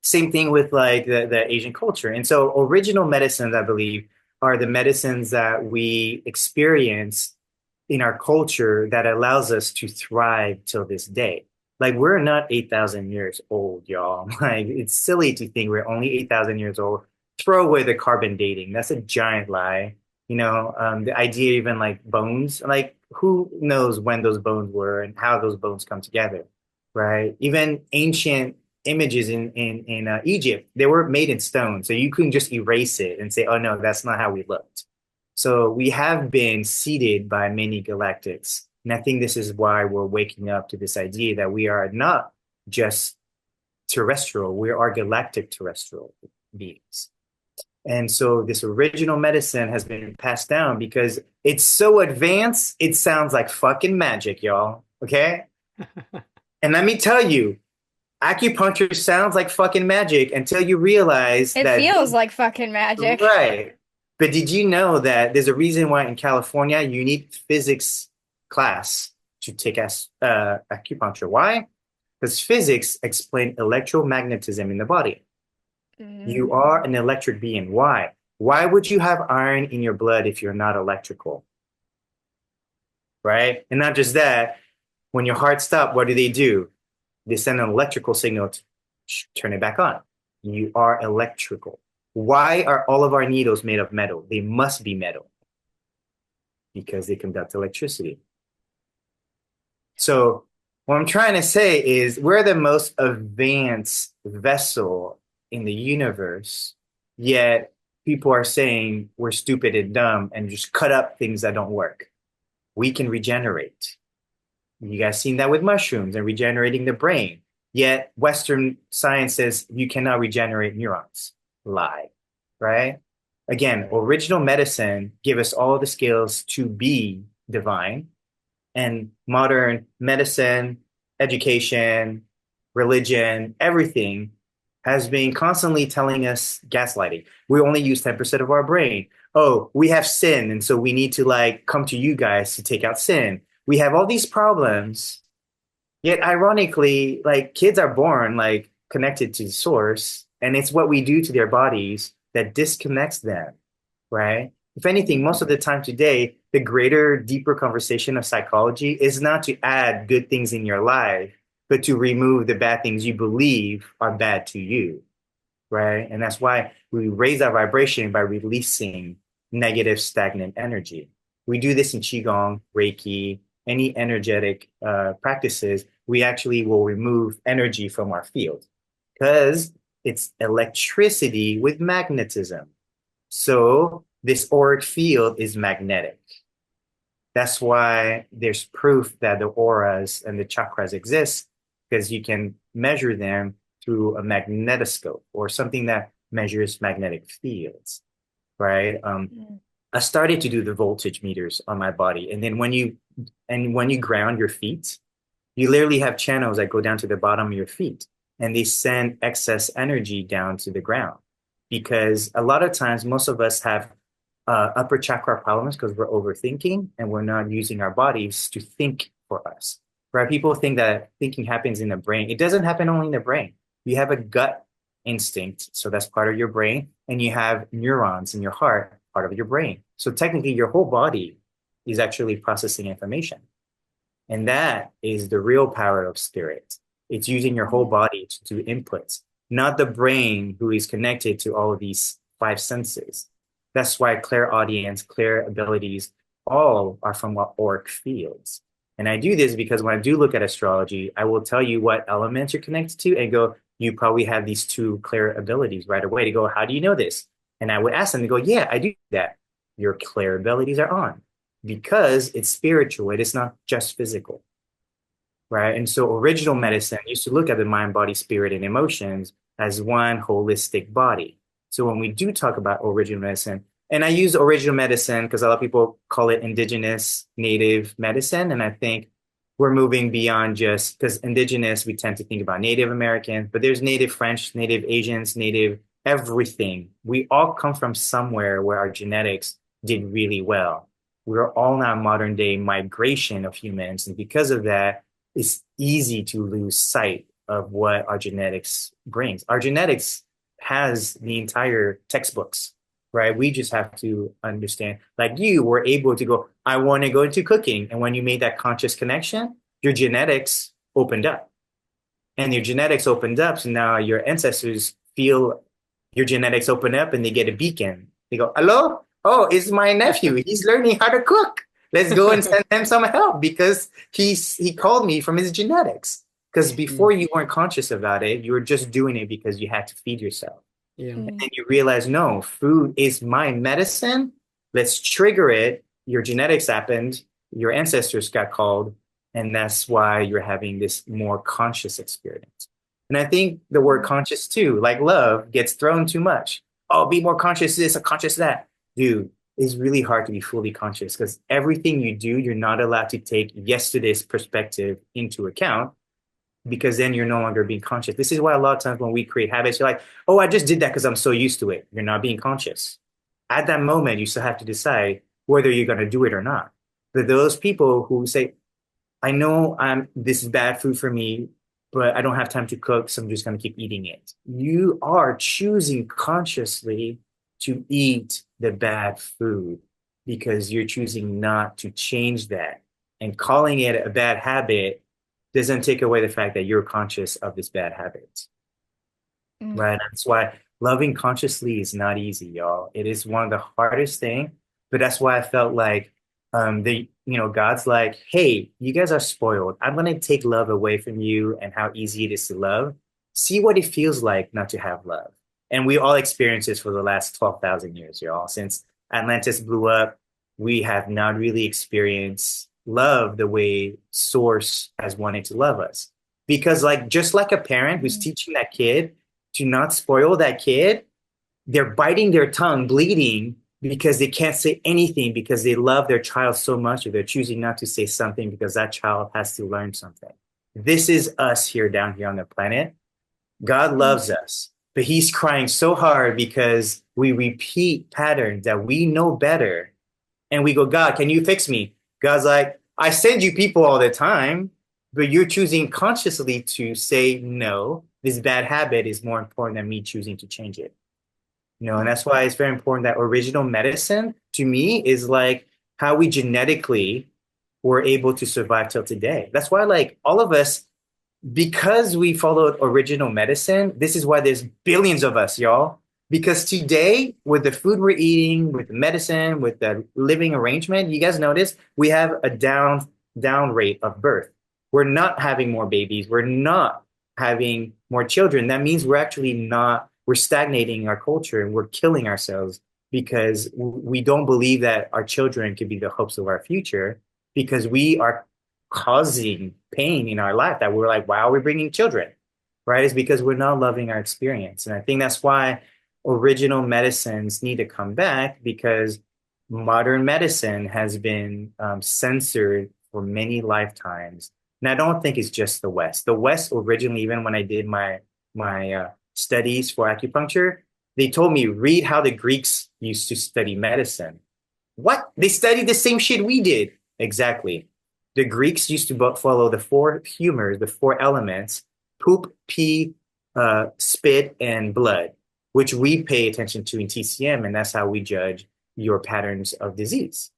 same thing with like the Asian culture. And so original medicines, I believe, are the medicines that we experience in our culture that allows us to thrive till this day. Like we're not 8,000 years old, y'all. Like it's silly to think we're only 8,000 years old. Throw away the carbon dating. That's a giant lie. The idea even like bones, like who knows when those bones were and how those bones come together, right? Even ancient images in Egypt, they were made in stone, so you couldn't just erase it and say, "Oh no, that's not how we looked." So we have been seeded by many galactics, and I think this is why we're waking up to this idea that we are not just terrestrial; we are galactic terrestrial beings. And so this original medicine has been passed down because it's so advanced, it sounds like fucking magic, y'all. Okay? And let me tell you, acupuncture sounds like fucking magic until you realize It that, feels like fucking magic. right. But did you know that there's a reason why in California you need physics class to take acupuncture? Why? Because physics explain electromagnetism in the body. You are an electric being. Why? Why would you have iron in your blood if you're not electrical? Right? And not just that, when your heart stops, what do? They send an electrical signal to turn it back on. You are electrical. Why are all of our needles made of metal? They must be metal because they conduct electricity. So what I'm trying to say is we're the most advanced vessel in the universe, yet people are saying we're stupid and dumb and just cut up things that don't work. We can regenerate. You guys seen that with mushrooms and regenerating the brain. Yet Western science says you cannot regenerate neurons. Lie, right? Again, original medicine give us all the skills to be divine, and modern medicine, education, religion, everything has been constantly telling us gaslighting. We only use 10% of our brain. Oh, we have sin, and so we need to like come to you guys to take out sin. We have all these problems, yet ironically, like kids are born like connected to the source, and it's what we do to their bodies that disconnects them, right? If anything, most of the time today, the greater, deeper conversation of psychology is not to add good things in your life, but to remove the bad things you believe are bad to you, right? And that's why we raise our vibration by releasing negative, stagnant energy. We do this in Qigong, Reiki, any energetic practices. We actually will remove energy from our field because it's electricity with magnetism. So this auric field is magnetic. That's why there's proof that the auras and the chakras exist because you can measure them through a magnetoscope or something that measures magnetic fields, right? Mm. I started to do the voltage meters on my body, and then when you ground your feet, you literally have channels that go down to the bottom of your feet, and they send excess energy down to the ground. Because a lot of times, most of us have upper chakra problems because we're overthinking and we're not using our bodies to think for us. Right? People think that thinking happens in the brain. It doesn't happen only in the brain. You have a gut instinct, so that's part of your brain, and you have neurons in your heart, part of your brain. So technically, your whole body is actually processing information. And that is the real power of spirit. It's using your whole body to do inputs, not the brain who is connected to all of these five senses. That's why clairaudience, clair abilities, all are from what auric fields. And I do this because when I do look at astrology, I will tell you what elements you're connected to and go, you probably have these two clair abilities right away to go, how do you know this? And I would ask them to go, yeah, I do that. Your clair abilities are on because it's spiritual. It is not just physical, right? And so original medicine used to look at the mind, body, spirit, and emotions as one holistic body. So when we do talk about original medicine, and I use original medicine because a lot of people call it indigenous native medicine. And I think we're moving beyond just because indigenous, we tend to think about Native Americans, but there's native French, native Asians, native everything. We all come from somewhere where our genetics did really well. We're all now modern day migration of humans. And because of that, it's easy to lose sight of what our genetics brings. Our genetics has the entire textbooks, right? We just have to understand, like you were able to go, I want to go into cooking. And when you made that conscious connection, your genetics opened up. And your genetics opened up. So now your ancestors feel your genetics open up and they get a beacon. They go, hello? Oh, it's my nephew. He's learning how to cook. Let's go and send him some help because he called me from his genetics. Because before you weren't conscious about it, you were just doing it because you had to feed yourself. Yeah. And then you realize, no, food is my medicine. Let's trigger it. Your genetics happened. Your ancestors got called. And that's why you're having this more conscious experience. And I think the word conscious too, like love, gets thrown too much. Oh, be more conscious this or conscious that. Dude, it's really hard to be fully conscious because everything you do, you're not allowed to take yesterday's perspective into account because then you're no longer being conscious. This is why a lot of times when we create habits, you're like, oh, I just did that because I'm so used to it. You're not being conscious. At that moment, you still have to decide whether you're going to do it or not. But those people who say, I know this is bad food for me, but I don't have time to cook, so I'm just going to keep eating it. You are choosing consciously to eat the bad food because you're choosing not to change that. And calling it a bad habit doesn't take away the fact that you're conscious of this bad habit, right? That's why loving consciously is not easy, y'all. It is one of the hardest things, but that's why I felt like God's like, hey, you guys are spoiled. I'm going to take love away from you and how easy it is to love. See what it feels like not to have love. And we all experienced this for the last 12,000 years, y'all. Since Atlantis blew up, we have not really experienced love the way Source has wanted to love us. Because just like a parent who's teaching that kid to not spoil that kid, they're biting their tongue, bleeding, because they can't say anything because they love their child so much, or they're choosing not to say something because that child has to learn something. This is us down here on the planet. God loves us, but he's crying so hard because we repeat patterns that we know better. And we go, God, can you fix me? God's like, I send you people all the time, but you're choosing consciously to say, no, this bad habit is more important than me choosing to change it. And that's why it's very important that original medicine to me is like how we genetically were able to survive till today. That's why all of us, because we followed original medicine, this is why there's billions of us, y'all. Because today, with the food we're eating, with the medicine, with the living arrangement, you guys notice we have a down rate of birth. We're not having more babies. We're not having more children. That means we're stagnating our culture and we're killing ourselves because we don't believe that our children could be the hopes of our future because we are causing pain in our life that we're like, why are we bringing children? Right? It's because we're not loving our experience. And I think that's why original medicines need to come back because modern medicine has been censored for many lifetimes. And I don't think it's just the West. The West originally, even when I did my studies for acupuncture, they told me read how the Greeks used to study medicine. What? They studied the same shit we did. Exactly. The Greeks used to follow the four humors, the four elements: poop, pee, spit, and blood, which we pay attention to in TCM, and that's how we judge your patterns of disease.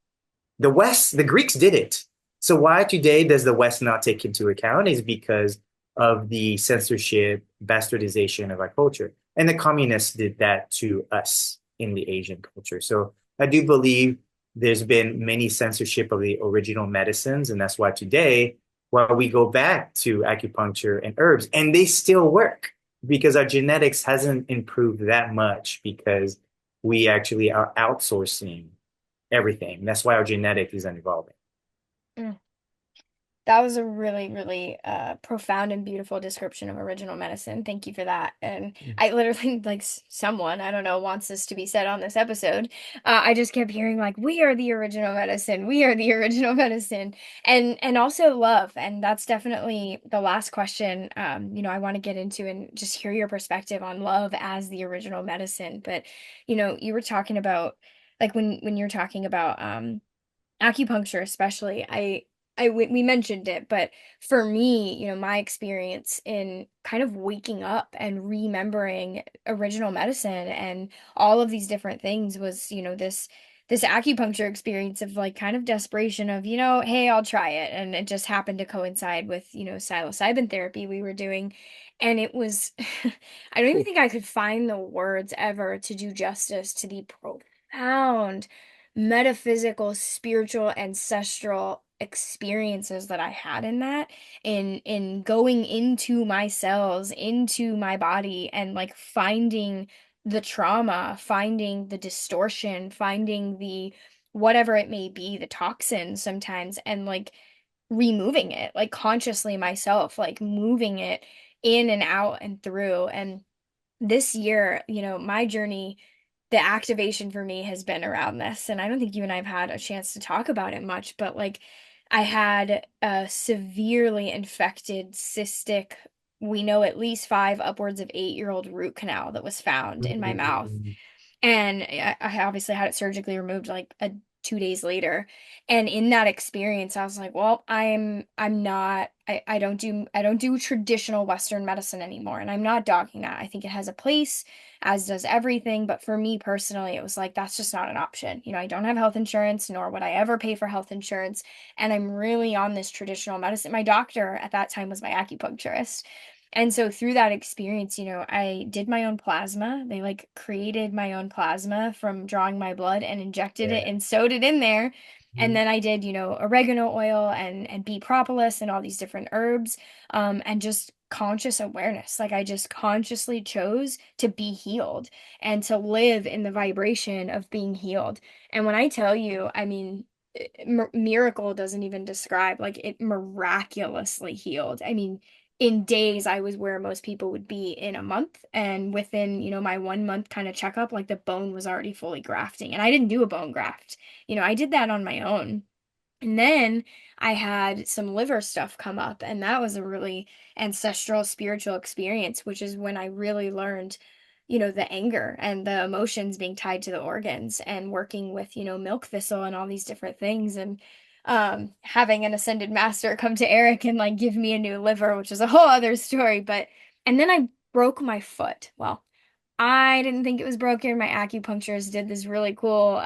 The Greeks did it. So why today does the West not take into account is because of the censorship, bastardization of our culture. And the communists did that to us in the Asian culture. So I do believe there's been many censorship of the original medicines, and that's why today, while we go back to acupuncture and herbs, and they still work because our genetics hasn't improved that much because we actually are outsourcing everything. That's why our genetic isn't evolving. Mm. That was a really, really profound and beautiful description of original medicine. Thank you for that. And I literally, like, someone, I don't know, wants this to be said on this episode. I just kept hearing, like, we are the original medicine. We are the original medicine. And also love. And that's definitely the last question, I want to get into and just hear your perspective on love as the original medicine. But, you were talking about, like, when you're talking about, acupuncture especially, we mentioned it, but for me, my experience in kind of waking up and remembering original medicine and all of these different things was, this acupuncture experience of like kind of desperation of, hey, I'll try it. And it just happened to coincide with, psilocybin therapy we were doing. And it was, I don't even think I could find the words ever to do justice to the profound metaphysical, spiritual, ancestral experiences that I had in that, in going into my cells, into my body, and like finding the trauma, finding the distortion, finding the whatever it may be, the toxins sometimes, and like removing it, like consciously myself, like moving it in and out and through. And this year, my journey, the activation for me has been around this. And I don't think you and I have had a chance to talk about it much, but like I had a severely infected cystic, we know at least 5, upwards of 8-year-old root canal that was found in my mouth. Mm. And I obviously had it surgically removed like 2 days later. And in that experience, I was like, well, I'm not, I don't do traditional Western medicine anymore. And I'm not dogging that. I think it has a place, as does everything. But for me personally, it was like, that's just not an option. I don't have health insurance, nor would I ever pay for health insurance. And I'm really on this traditional medicine. My doctor at that time was my acupuncturist. And so through that experience, I did my own plasma. They like created my own plasma from drawing my blood and injected it Yeah. and sewed it in there. And Mhm. then I did, oregano oil and bee propolis and all these different herbs, and just conscious awareness. Like I just consciously chose to be healed and to live in the vibration of being healed. And when I tell you, I mean, miracle doesn't even describe, like it miraculously healed. I mean, in days I was where most people would be in a month, and within, my 1 month kind of checkup, like the bone was already fully grafting. And I didn't do a bone graft. I did that on my own. And then I had some liver stuff come up, and that was a really ancestral spiritual experience, which is when I really learned, the anger and the emotions being tied to the organs, and working with, milk thistle and all these different things. And having an ascended master come to Eric and like give me a new liver, which is a whole other story. But and then I broke my foot. Well, I didn't think it was broken. My acupuncturist did this really cool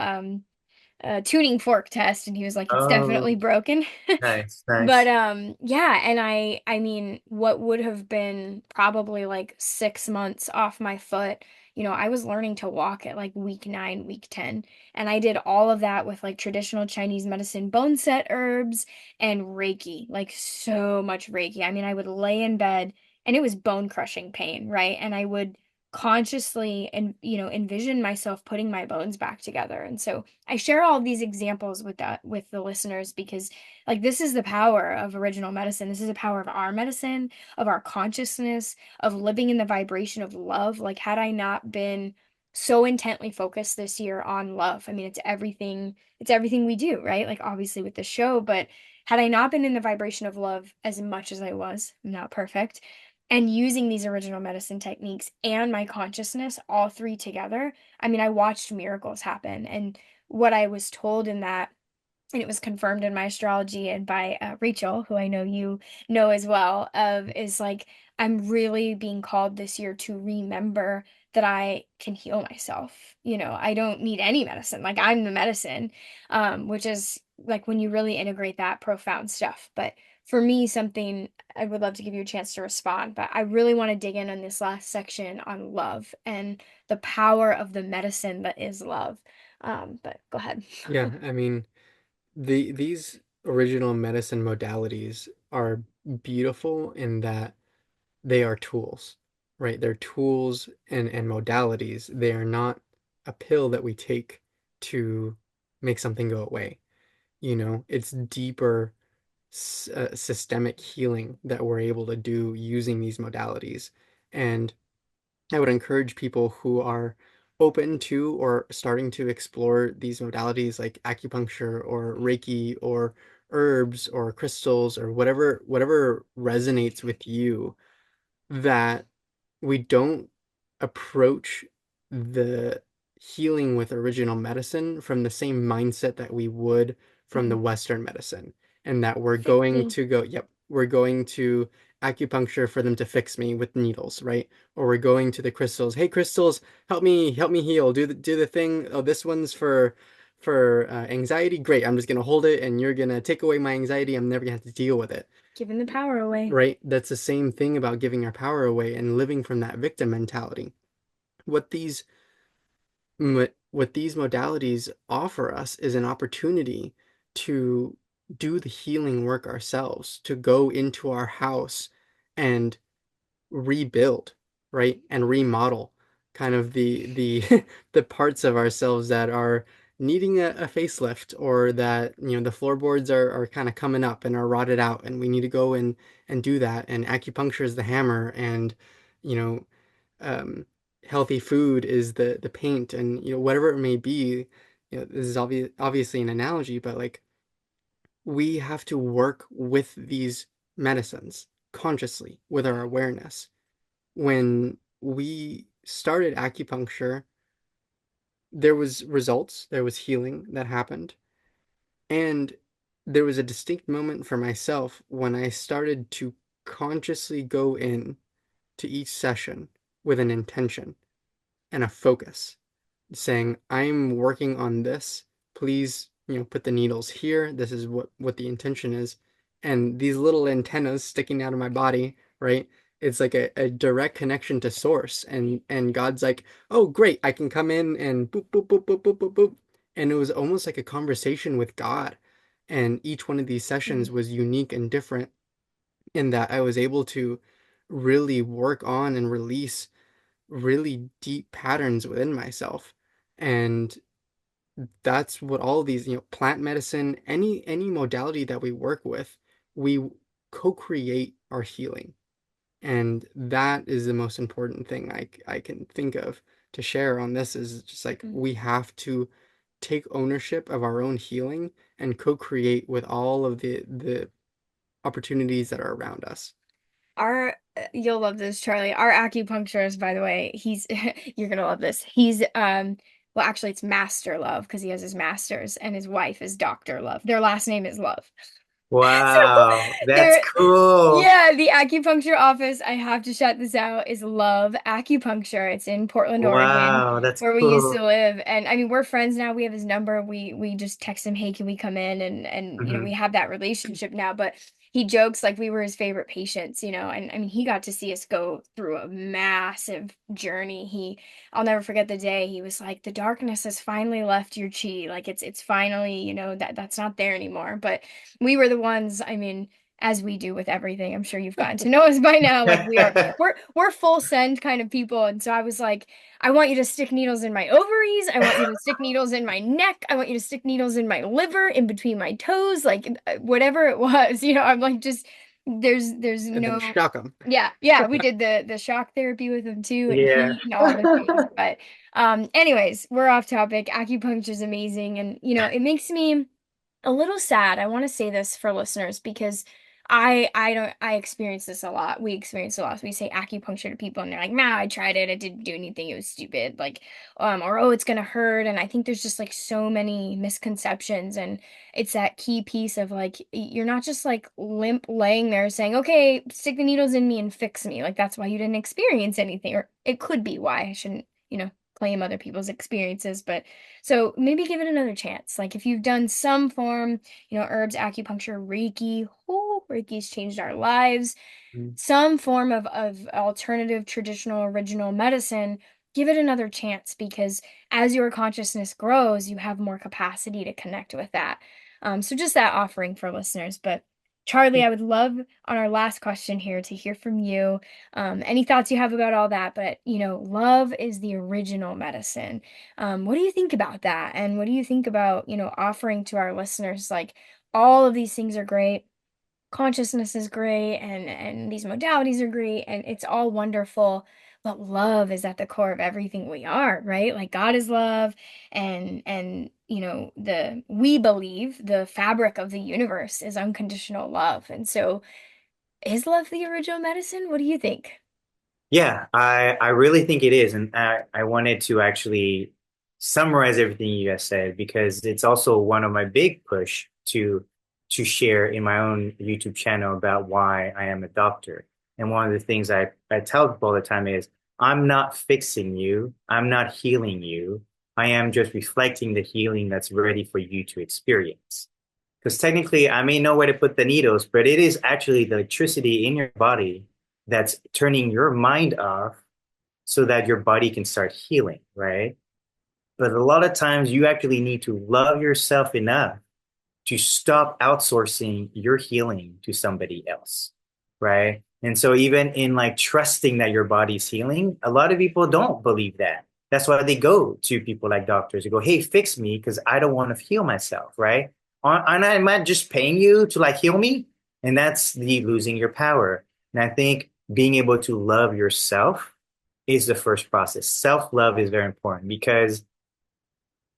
tuning fork test, and he was like, it's Oh, definitely broken. nice, But nice. yeah, and I mean, what would have been probably like 6 months off my foot, I was learning to walk at like week 9, week 10. And I did all of that with like traditional Chinese medicine, bone set herbs, and Reiki, like so much Reiki. I mean, I would lay in bed and it was bone crushing pain, right? And I would consciously and envision myself putting my bones back together. And so I share all of these examples with the listeners because like this is the power of original medicine. This is the power of our medicine, of our consciousness, of living in the vibration of love. Like had I not been so intently focused this year on love, I mean it's everything we do, right? Like obviously with the show, but had I not been in the vibration of love as much as I was, I'm not perfect, and using these original medicine techniques and my consciousness, all three together, I mean, I watched miracles happen. And what I was told in that, and it was confirmed in my astrology and by Rachel, who I know you know as well, is like, I'm really being called this year to remember that I can heal myself. I don't need any medicine. Like I'm the medicine, which is like when you really integrate that profound stuff. But for me, something I would love to give you a chance to respond, but I really want to dig in on this last section on love and the power of the medicine that is love. But go ahead. Yeah, I mean, these original medicine modalities are beautiful in that they are tools, right? They're tools and modalities. They are not a pill that we take to make something go away. It's deeper systemic healing that we're able to do using these modalities. And I would encourage people who are open to or starting to explore these modalities like acupuncture or Reiki or herbs or crystals or whatever resonates with you, that we don't approach the healing with original medicine from the same mindset that we would from the Mhm. Western medicine. And that we're Fix going me. to go, yep, we're going to acupuncture for them to fix me with needles, right? Or we're going to the crystals. Hey, crystals, help me heal. Do the thing. Oh, this one's for anxiety. Great. I'm just gonna hold it, and you're gonna take away my anxiety. I'm never gonna have to deal with it. Giving the power away. Right? That's the same thing about giving our power away and living from that victim mentality. What these what these modalities offer us is an opportunity to do the healing work ourselves, to go into our house and rebuild, right? And remodel kind of the the parts of ourselves that are needing a facelift, or that the floorboards are kind of coming up and are rotted out, and we need to go and do that. And acupuncture is the hammer, and you know um healthy food is the paint, and whatever it may be. This is obviously an analogy, but like, we have to work with these medicines consciously with our awareness. When we started acupuncture, there was results, there was healing that happened, and there was a distinct moment for myself when I started to consciously go in to each session with an intention and a focus, saying, I'm working on this. Please, put the needles here. This is what the intention is. And these little antennas sticking out of my body, right? It's like a direct connection to source. And God's like, oh, great, I can come in and boop, boop, boop, boop, boop, boop, boop. And it was almost like a conversation with God. And each one of these sessions Mm. was unique and different in that I was able to really work on and release really deep patterns within myself. And that's what all these, plant medicine, any modality that we work with, we co-create our healing. And that is the most important thing I can think of to share on this, is just like, Mm. we have to take ownership of our own healing and co-create with all of the opportunities that are around us. Our You'll love this, Charlie. Our acupuncturist, by the way, he's you're gonna love this. He's well, actually it's Master Love because he has his master's, and his wife is Doctor Love. Their last name is Love. So Wow, that's they're cool. yeah, the acupuncture office, I have to shout this out, is Love Acupuncture. It's in Portland, Oregon, Wow, that's where we used cool. to live. And I mean, we're friends now. We have his number. We just text him, "Hey, can we come in?" And we Hmm. have that relationship now. But he jokes like we were his favorite patients, and I mean, he got to see us go through a massive journey. I'll never forget the day he was like, the darkness has finally left your chi. Like it's finally, that's not there anymore. But we were the ones, I mean, as we do with everything. I'm sure you've gotten to know us by now. Like we're full send kind of people. And so I was like, I want you to stick needles in my ovaries. I want you to stick needles in my neck. I want you to stick needles in my liver, in between my toes, like whatever it was. I'm like just there's And then no. shock them. Yeah, yeah, we did the shock therapy with him too, and Yeah. heat and all the things. But anyways, we're off topic. Acupuncture is amazing, and it makes me a little sad. I want to say this for listeners because I experience this a lot. We experience a lot. So we say acupuncture to people and they're like, "Nah, I tried it. It didn't do anything. It was stupid." Like, or oh, it's gonna hurt. And I think there's just like so many misconceptions, and it's that key piece of like you're not just like limp laying there saying, "Okay, stick the needles in me and fix me." Like that's why you didn't experience anything, or it could be why. I shouldn't, claim other people's experiences, but so maybe give it another chance. Like if you've done some form, herbs, acupuncture, Reiki. Oh, Reiki's changed our lives. Some form of alternative, traditional, original medicine, give it another chance because as your consciousness grows, you have more capacity to connect with that. So just that offering for listeners. But Charlie, I would love on our last question here to hear from you. Any thoughts you have about all that? But, love is the original medicine. What do you think about that? And what do you think about, offering to our listeners? Like all of these things are great, consciousness is great, and these modalities are great, and it's all wonderful, but love is at the core of everything we are, right? Like God is love, and the we believe the fabric of the universe is unconditional love. And so is love the original medicine? What do you think? Yeah, I really think it is. And I wanted to actually summarize everything you guys said because it's also one of my big push to share in my own YouTube channel about why I am a doctor. And one of the things I tell people all the time is I'm not fixing you, I'm not healing you. I am just reflecting the healing that's ready for you to experience. Because technically, I may know where to put the needles, but it is actually the electricity in your body that's turning your mind off so that your body can start healing, right? But a lot of times you actually need to love yourself enough to stop outsourcing your healing to somebody else, right? And so even in like trusting that your body's healing, a lot of people don't believe that. That's why they go to people like doctors. They go, "Hey, fix me because I don't want to heal myself," right? And I'm not just paying you to like heal me, and that's the losing your power. And I think being able to love yourself is the first process. Self-love is very important because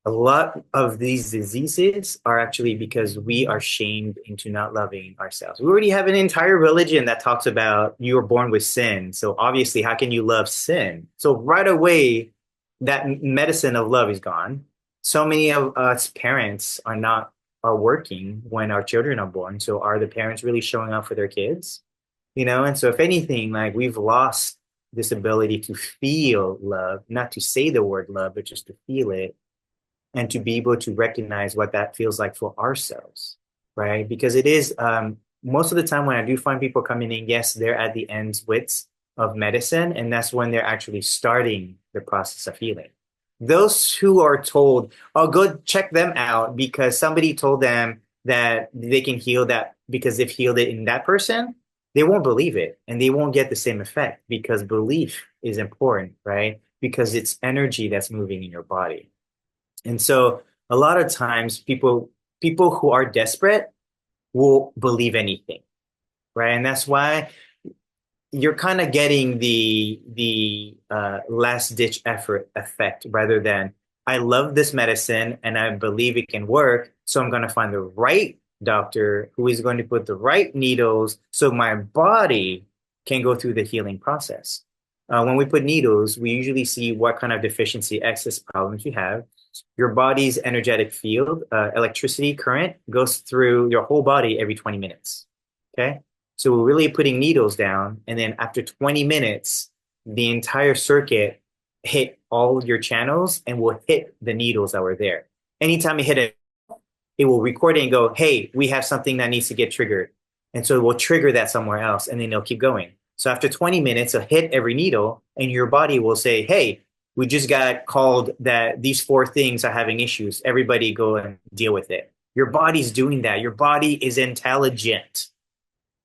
a lot of these diseases are actually because we are shamed into not loving ourselves. We already have an entire religion that talks about you were born with sin. So obviously, how can you love sin? So right away, that medicine of love is gone. So many of us parents are working when our children are born. So are the parents really showing up for their kids? And so if anything, like we've lost this ability to feel love, not to say the word love, but just to feel it and to be able to recognize what that feels like for ourselves, right? Because it is most of the time when I do find people coming in, yes, they're at the ends wits of medicine, and that's when they're actually starting the process of healing. Those who are told, "Oh, go check them out because somebody told them that they can heal that because they've healed it in that person," they won't believe it and they won't get the same effect because belief is important, right? Because it's energy that's moving in your body. And so a lot of times people who are desperate will believe anything, right? And that's why you're kind of getting the last ditch effort effect rather than I love this medicine and I believe it can work, so I'm going to find the right doctor who is going to put the right needles so my body can go through the healing process. When we put needles, we usually see what kind of deficiency, excess problems you have. Your body's energetic field, electricity current goes through your whole body every 20 minutes. Okay. So we're really putting needles down. And then after 20 minutes, the entire circuit hit all your channels and will hit the needles that were there. Anytime you hit it, it will record it and go, "Hey, we have something that needs to get triggered." And so it will trigger that somewhere else and then they'll keep going. So after 20 minutes, it'll hit every needle and your body will say, hey, we just got called that these four things are having issues. Everybody go and deal with it. Your body's doing that. Your body is intelligent.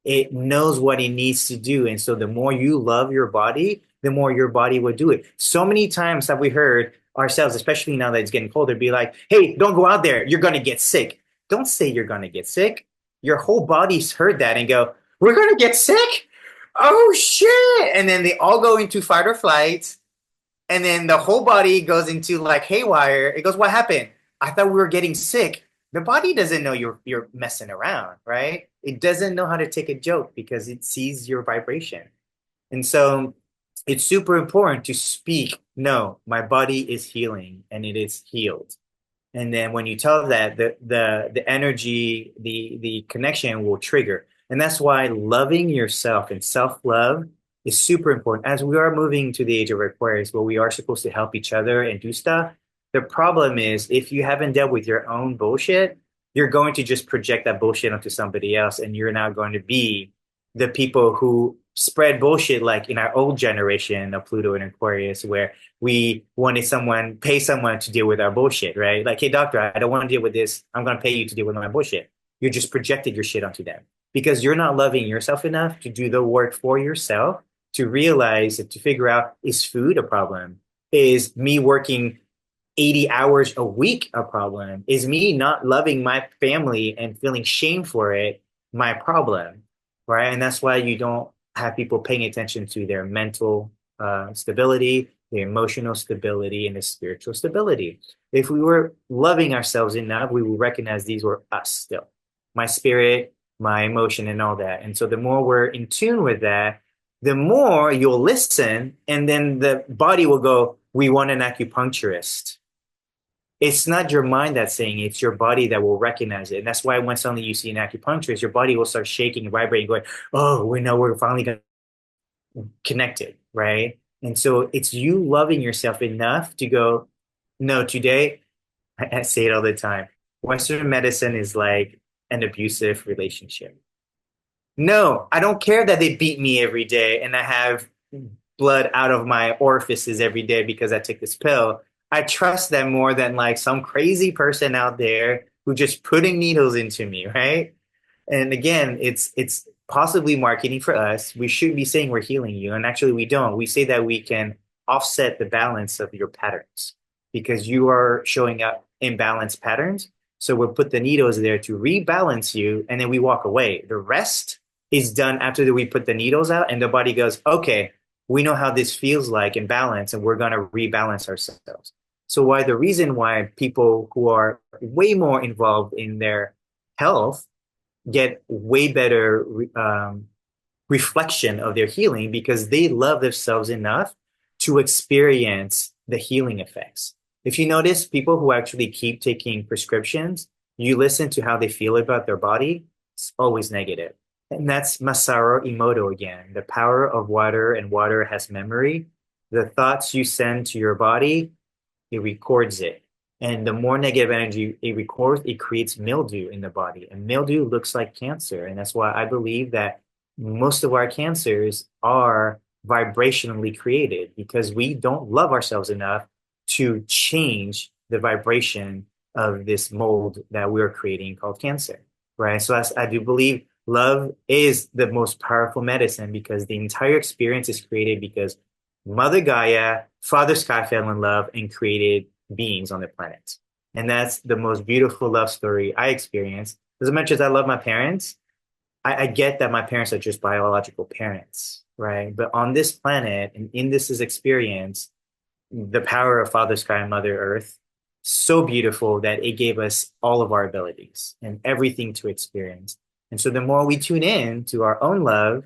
It knows what it needs to do. And so the more you love your body, the more your body will do it. So many times have we heard ourselves, especially now that it's getting colder, be like, hey, don't go out there. You're going to get sick. Don't say you're going to get sick. Your whole body's heard that and go, we're going to get sick? Oh, shit. And then they all go into fight or flight. And then the whole body goes into like haywire. It goes, what happened? I thought we were getting sick. The body doesn't know you're messing around, right? It doesn't know how to take a joke because it sees your vibration. And so it's super important to speak, no, my body is healing and it is healed. And then when you tell that, the energy, the connection will trigger. And that's why loving yourself and self-love is super important. As we are moving to the age of Aquarius, where we are supposed to help each other and do stuff, the problem is if you haven't dealt with your own bullshit, you're going to just project that bullshit onto somebody else, and you're now going to be the people who spread bullshit like in our old generation of Pluto and Aquarius, where we wanted someone, pay someone to deal with our bullshit, right? Like, hey, doctor, I don't want to deal with this. I'm going to pay you to deal with my bullshit. You just projected your shit onto them because you're not loving yourself enough to do the work for yourself, to realize and to figure out, is food a problem? Is me working 80 hours a week a problem? Is me not loving my family and feeling shame for it my problem? Right. And that's why you don't have people paying attention to their mental stability, their emotional stability, and their spiritual stability. If we were loving ourselves enough, we would recognize these were us still, my spirit, my emotion, and all that. And so the more we're in tune with that, the more you'll listen, and then the body will go, we want an acupuncturist. It's not your mind that's saying it, it's your body that will recognize it. And that's why when suddenly you see an acupuncturist, your body will start shaking and vibrating, going, oh, we know we're finally going to connect it, right? And so it's you loving yourself enough to go, no, today, I say it all the time, Western medicine is like an abusive relationship. No, I don't care that they beat me every day and I have blood out of my orifices every day because I take this pill. I trust them more than like some crazy person out there who just putting needles into me, right? And again, it's possibly marketing for us. We should be saying we're healing you, and actually we don't. We say that we can offset the balance of your patterns because you are showing up imbalanced patterns. So we'll put the needles there to rebalance you, and then we walk away. The rest is done after we put the needles out, and the body goes, okay, we know how this feels like in balance, and we're going to rebalance ourselves. So why the reason why people who are way more involved in their health get way better reflection of their healing because they love themselves enough to experience the healing effects. If you notice, people who actually keep taking prescriptions, you listen to how they feel about their body, it's always negative. And that's Masaru Emoto again, the power of water, and water has memory. The thoughts you send to your body, it records it. And the more negative energy it records, it creates mildew in the body. And mildew looks like cancer. And that's why I believe that most of our cancers are vibrationally created because we don't love ourselves enough to change the vibration of this mold that we're creating called cancer, right? So I do believe love is the most powerful medicine because the entire experience is created because Mother Gaia, Father Sky fell in love and created beings on the planet. And that's the most beautiful love story I experienced. As much as I love my parents, I get that my parents are just biological parents, right? But on this planet and in this experience, the power of Father Sky and Mother Earth, so beautiful that it gave us all of our abilities and everything to experience. And so the more we tune in to our own love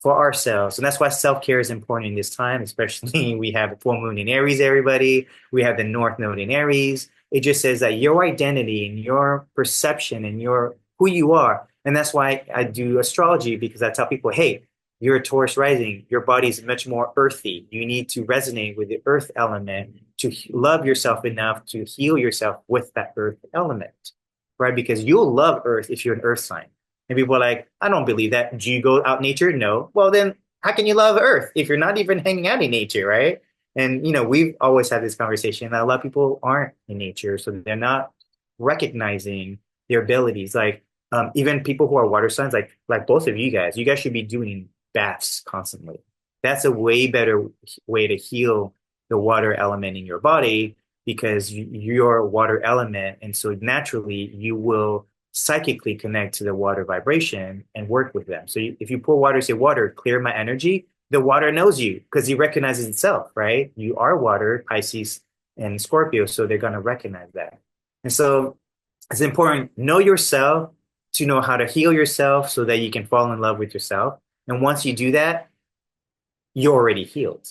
for ourselves, and that's why self-care is important in this time, especially we have a full moon in Aries, everybody. We have the North Node in Aries. It just says that your identity and your perception and your who you are. And that's why I do astrology, because I tell people, hey, you're a Taurus rising. Your body is much more earthy. You need to resonate with the earth element to love yourself enough to heal yourself with that earth element, right? Because you'll love earth if you're an earth sign. And people are like, I don't believe that. Do you go out in nature? No. Well, then how can you love Earth if you're not even hanging out in nature, right? And we've always had this conversation that a lot of people aren't in nature, so they're not recognizing their abilities. Like even people who are water signs, like both of you guys should be doing baths constantly. That's a way better way to heal the water element in your body because you're a water element, and so naturally you will psychically connect to the water vibration and work with them. So if you pour water, say, water, clear my energy, the water knows you because it recognizes itself, right? You are water, Pisces and Scorpio, so they're going to recognize that. And so it's important, know yourself to know how to heal yourself so that you can fall in love with yourself. And once you do that, you're already healed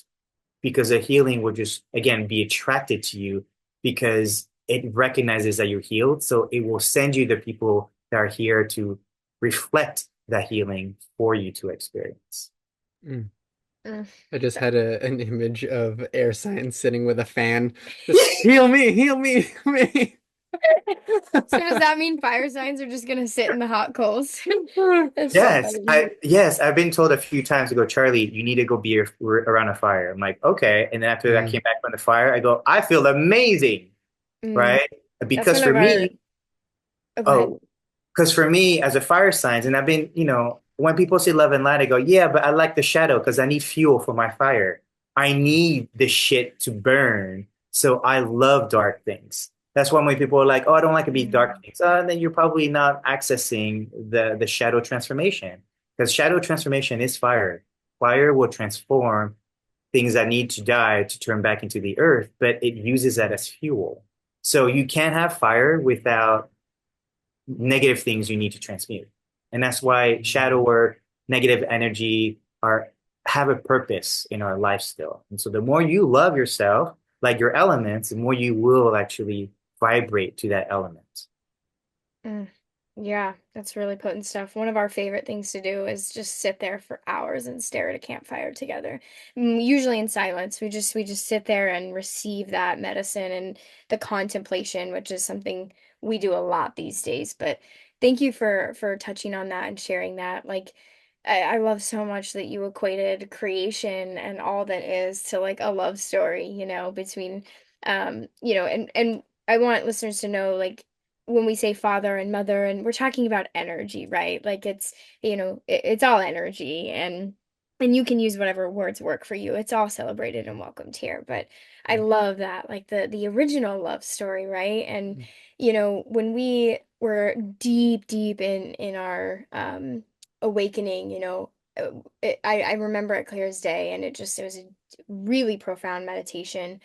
because the healing will just, again, be attracted to you because it recognizes that you're healed. So it will send you the people that are here to reflect that healing for you to experience. Mm. Mm. I just had an image of air signs sitting with a fan. Just heal me, heal me. So does that mean fire signs are just gonna sit in the hot coals? That's so Yes, funny. I've been told a few times to go, Charlie, you need to go be around a fire. I'm like, okay. And then after I Mm, came back from the fire, I go, I feel amazing, Mm. right? That's Because one for of our. me, Oh, go ahead. oh, because for me as a fire signs, and I've been, when people say love and light, I go, yeah, but I like the shadow because I need fuel for my fire. I need the shit to burn. So I love dark things. That's why when people are like, oh, I don't like to be dark Mm. things, then you're probably not accessing the shadow transformation. Because shadow transformation is fire. Fire will transform things that need to die to turn back into the earth, but it uses that as fuel. So you can't have fire without negative things you need to transmute. And that's why shadow work, negative energy are have a purpose in our life still. And so the more you love yourself, like your elements, the more you will actually vibrate to that element. Mm. Yeah, that's really potent stuff. One of our favorite things to do is just sit there for hours and stare at a campfire together. Usually in silence. We just sit there and receive that medicine and the contemplation, which is something we do a lot these days. But thank you for touching on that and sharing that. Like I love so much that you equated creation and all that is to like a love story, between and I want listeners to know like when we say father and mother and we're talking about energy, right? Like it's all energy and you can use whatever words work for you. It's all celebrated and welcomed here. But I love that, like the original love story, right? And when we were deep, deep in our awakening, I remember it clear as day, and it was a really profound meditation,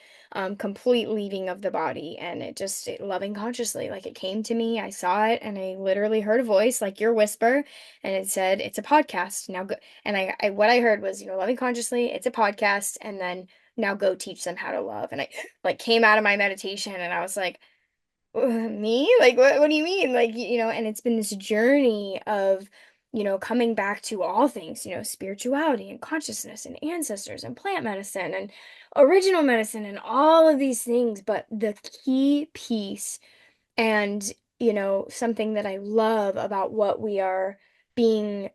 complete leaving of the body, and loving consciously. Like it came to me, I saw it, and I literally heard a voice like your whisper, and it said, "It's a podcast now." Go, and I what I heard was, loving consciously, it's a podcast, and then now go teach them how to love. And I like came out of my meditation, and I was like, me? Like, what do you mean? Like, and it's been this journey of, coming back to all things, spirituality and consciousness and ancestors and plant medicine and original medicine and all of these things. But the key piece and, something that I love about what we are being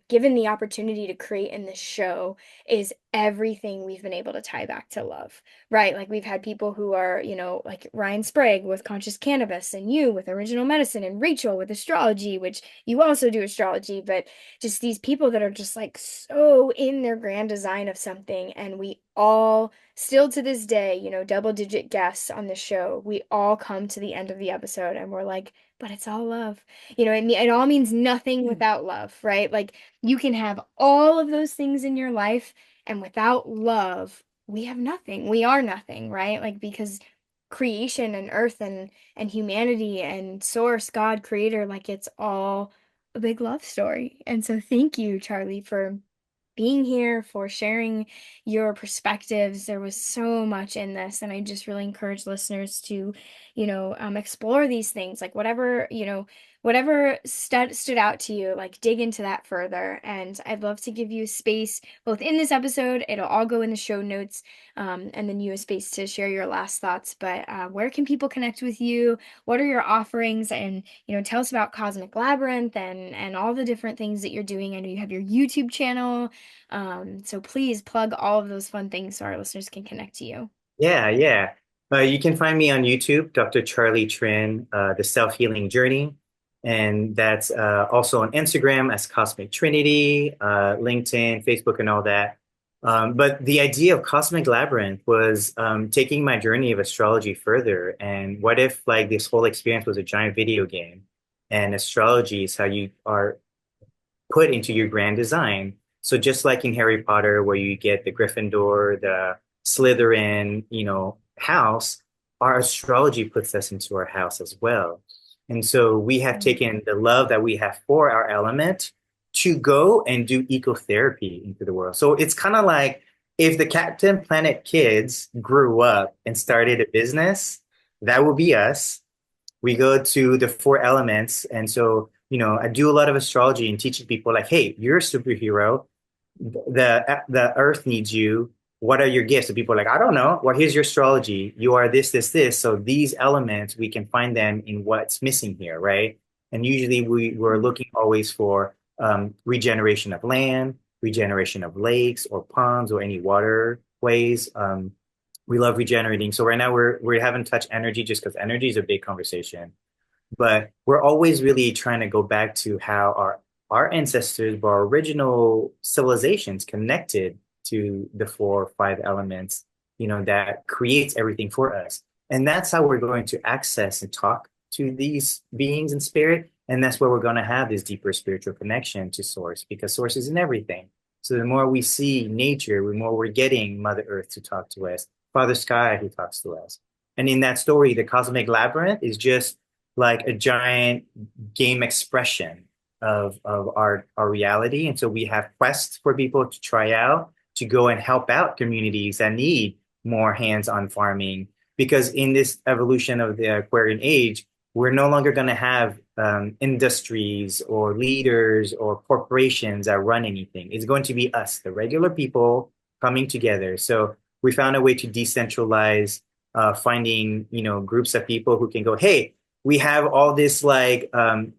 given the opportunity to create in this show is everything we've been able to tie back to love, right? Like we've had people who are, like Ryan Sprague with conscious cannabis, and you with original medicine, and Rachel with astrology, which you also do astrology, but just these people that are just like so in their grand design of something. And we all still to this day, double digit guests on the show, we all come to the end of the episode and we're like, but it's all love. It all means nothing without love, right? Like you can have all of those things in your life, and without love, we have nothing. We are nothing, right? Like because creation and earth and humanity and source, God, creator, like it's all a big love story. And so thank you, Charlie, for being here, for sharing your perspectives. There was so much in this, and I just really encourage listeners to, explore these things, like whatever stood out to you, like dig into that further. And I'd love to give you space both in this episode, it'll all go in the show notes, and then you a space to share your last thoughts. But where can people connect with you? What are your offerings? And tell us about Cosmic Labyrinth and all the different things that you're doing. I know you have your YouTube channel, so please plug all of those fun things so our listeners can connect to you. Yeah, yeah. You can find me on YouTube, Dr. Charlie Trinh, The Self-Healing Journey. And that's also on Instagram as Cosmic Trinity, LinkedIn, Facebook, and all that. But the idea of Cosmic Labyrinth was taking my journey of astrology further. And what if like this whole experience was a giant video game and astrology is how you are put into your grand design. So just like in Harry Potter, where you get the Gryffindor, the Slytherin, house, our astrology puts us into our house as well. And so we have Mm. taken the love that we have for our element to go and do ecotherapy into the world. So it's kind of like if the Captain Planet kids grew up and started a business, that would be us. We go to the four elements. And so, I do a lot of astrology and teaching people like, hey, you're a superhero. The earth needs you. What are your gifts? And people are like, I don't know. Well, here's your astrology. You are this, this, this. So these elements, we can find them in what's missing here, right? And usually we're looking always for regeneration of land, regeneration of lakes or ponds or any waterways. We love regenerating. So right now we haven't touched energy just because energy is a big conversation. But we're always really trying to go back to how our ancestors, our original civilizations connected to the four or five elements, that creates everything for us. And that's how we're going to access and talk to these beings in spirit. And that's where we're going to have this deeper spiritual connection to source because source is in everything. So the more we see nature, the more we're getting Mother Earth to talk to us, Father Sky who talks to us. And in that story, the cosmic labyrinth is just like a giant game expression of our reality. And so we have quests for people to try out, to go and help out communities that need more hands-on farming. Because in this evolution of the Aquarian age, we're no longer going to have industries or leaders or corporations that run anything. It's going to be us, the regular people, coming together. So we found a way to decentralize, finding groups of people who can go, hey, we have all this like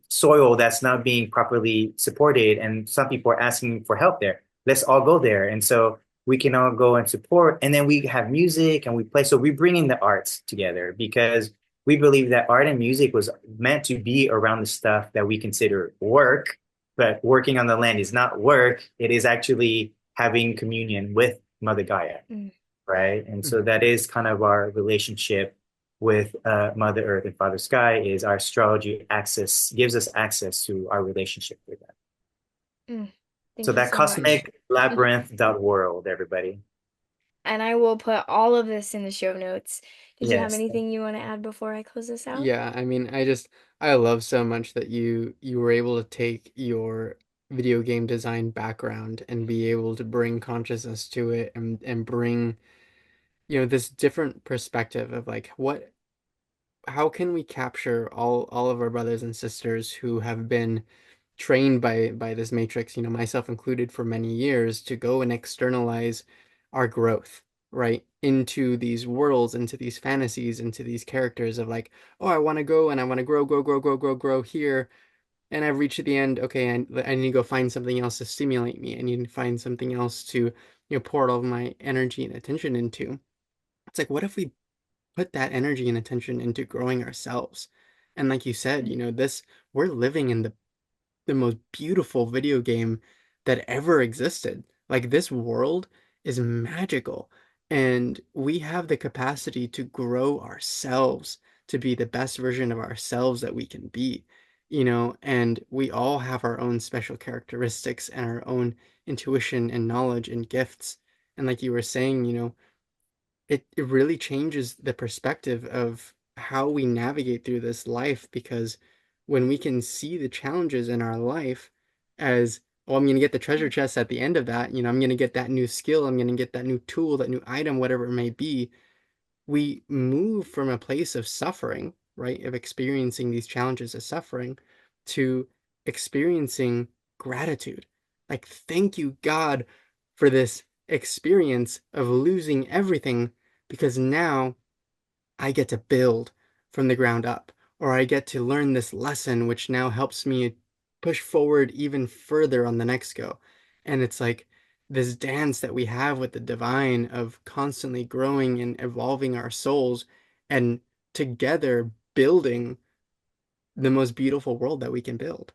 soil that's not being properly supported, and some people are asking for help there. Let's all go there, and so we can all go and support. And then we have music and we play. So we bring in the arts together because we believe that art and music was meant to be around the stuff that we consider work, but working on the land is not work. It is actually having communion with Mother Gaia, Mm. right? And so that is kind of our relationship with Mother Earth and Father Sky is our astrology access gives us access to our relationship with them. Mm. So Thank you that so much. cosmic labyrinth.world, everybody. And I will put all of this in the show notes. Did you have Yes. anything you want to add before I close this out? Yeah, I mean, I love so much that you were able to take your video game design background and be able to bring consciousness to it and bring, this different perspective of like how can we capture all of our brothers and sisters who have been trained by this matrix, myself included for many years to go and externalize our growth, right? Into these worlds, into these fantasies, into these characters of like, oh, I want to go and I want to grow here. And I've reached the end. Okay, I need to go find something else to stimulate me. I need to find something else to, pour all of my energy and attention into. It's like, what if we put that energy and attention into growing ourselves? And like you said, we're living in the most beautiful video game that ever existed. Like this world is magical, and we have the capacity to grow ourselves to be the best version of ourselves that we can be, and we all have our own special characteristics and our own intuition and knowledge and gifts. And like you were saying, it really changes the perspective of how we navigate through this life because when we can see the challenges in our life as oh, I'm going to get the treasure chest at the end of that. I'm going to get that new skill. I'm going to get that new tool, that new item, whatever it may be. We move from a place of suffering, right? Of experiencing these challenges as suffering to experiencing gratitude. Like, thank you, God, for this experience of losing everything because now I get to build from the ground up, or I get to learn this lesson, which now helps me push forward even further on the next go. And it's like this dance that we have with the divine of constantly growing and evolving our souls and together building the most beautiful world that we can build.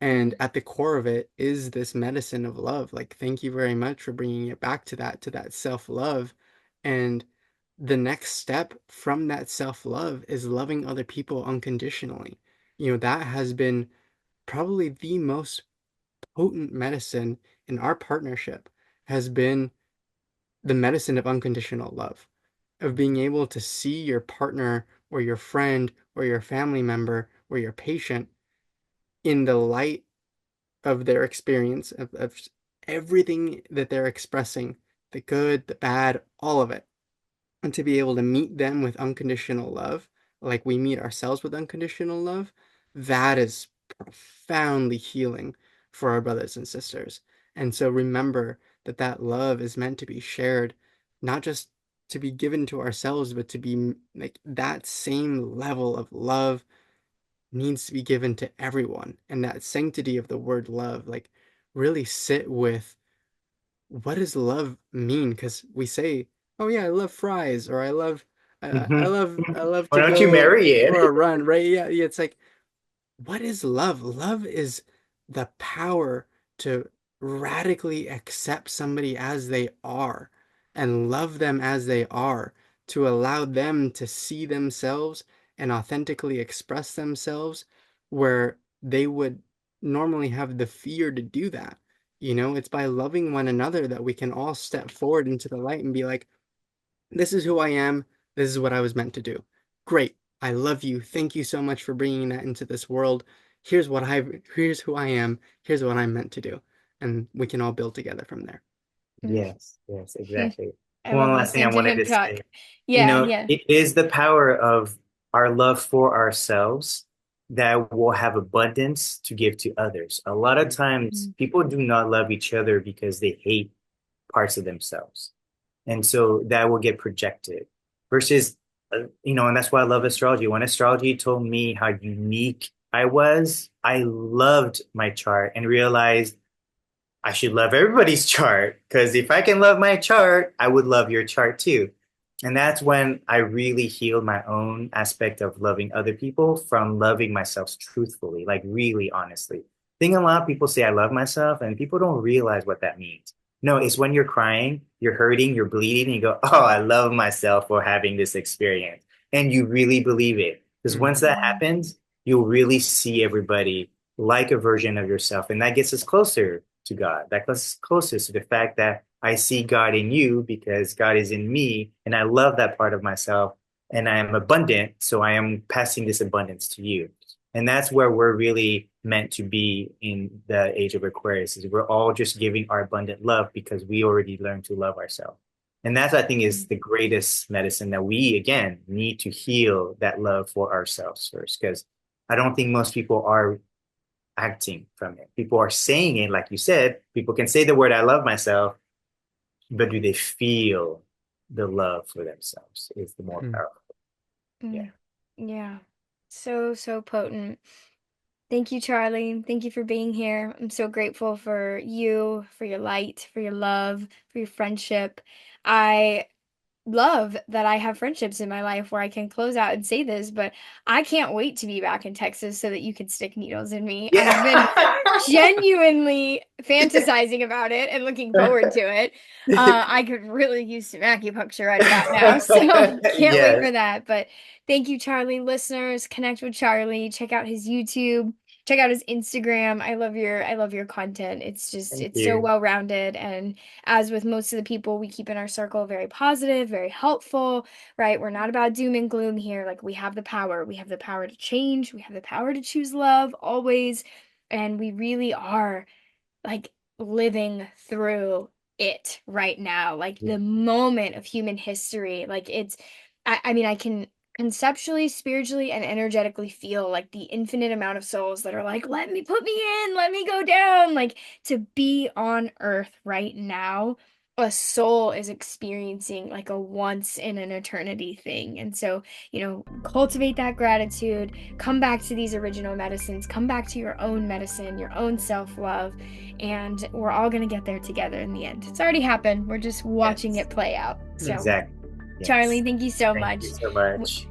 And Mm. at the core of it is this medicine of love. Like, thank you very much for bringing it back to that self-love. And the next step from that self-love is loving other people unconditionally. That has been probably the most potent medicine in our partnership, has been the medicine of unconditional love, of being able to see your partner or your friend or your family member or your patient in the light of their experience, of everything that they're expressing, the good, the bad, all of it. And to be able to meet them with unconditional love, like we meet ourselves with unconditional love, that is profoundly healing for our brothers and sisters. And so remember that that love is meant to be shared, not just to be given to ourselves, but to be like that same level of love needs to be given to everyone. And that sanctity of the word love, like really sit with, what does love mean? Because we say, oh yeah, I love fries, or Mhm. I love Why to don't you go marry for it? a run, right? Yeah, yeah. It's like, what is love? Love is the power to radically accept somebody as they are and love them as they are, to allow them to see themselves and authentically express themselves where they would normally have the fear to do that. It's by loving one another that we can all step forward into the light and be like, this is who I am. This is what I was meant to do. Great. I love you. Thank you so much for bringing that into this world. Here's who I am. Here's what I'm meant to do. And we can all build together from there. Mm. Yes, yes, exactly. I One love last thing I listening to wanted him to say, talk. Yeah, yeah. it is the power of our love for ourselves that will have abundance to give to others. A lot of times, Mm. people do not love each other because they hate parts of themselves. And so that will get projected versus, and that's why I love astrology. When astrology told me how unique I was, I loved my chart and realized I should love everybody's chart because if I can love my chart, I would love your chart too. And that's when I really healed my own aspect of loving other people from loving myself truthfully, like really honestly. I think a lot of people say I love myself and people don't realize what that means. No, it's when you're crying, you're hurting, you're bleeding, and you go, oh, I love myself for having this experience. And you really believe it. Because once Mm, that Mm. happens, you'll really see everybody like a version of yourself. And that gets us closer to God. That gets us closer to the fact that I see God in you because God is in me. And I love that part of myself. And I am abundant. So I am passing this abundance to you. And that's where we're really meant to be in the age of Aquarius, is we're all just giving our abundant love because we already learned to love ourselves. And that's, I think, is Mm. the greatest medicine that we, again, need to heal that love for ourselves first. Because I don't think most people are acting from it. People are saying it, like you said, people can say the word, I love myself, but do they feel the love for themselves? Is the more mm, powerful. Yeah. Mm. Yeah. So, so potent. Thank you, Charlie. Thank you for being here. I'm so grateful for you, for your light, for your love, for your friendship. I love that I have friendships in my life where I can close out and say this, but I can't wait to be back in Texas so that you can stick needles in me. I've been Yeah. genuinely fantasizing about it and looking forward to it. I could really use some acupuncture right about now, so can't wait Yes. for that. But thank you, Charlie. Listeners, connect with Charlie. Check out his YouTube. Check out his Instagram. I love your content. Thank It's so you. well-rounded, and as with most of the people we keep in our circle, very positive, very helpful, right? We're not about doom and gloom here. Like, we have the power. We have the power to change. We have the power to choose love always. And we really are like living through it right now, like the moment of human history. Like I mean, I can conceptually, spiritually, and energetically feel like the infinite amount of souls that are like, let me put me in, let me go down. Like to be on earth right now, a soul is experiencing like a once in an eternity thing. And so, cultivate that gratitude, come back to these original medicines, come back to your own medicine, your own self-love, and we're all going to get there together in the end. It's already happened. We're just watching Yes, it play out. So, exactly. Charlie, Yes. thank you so Thank you much. so much.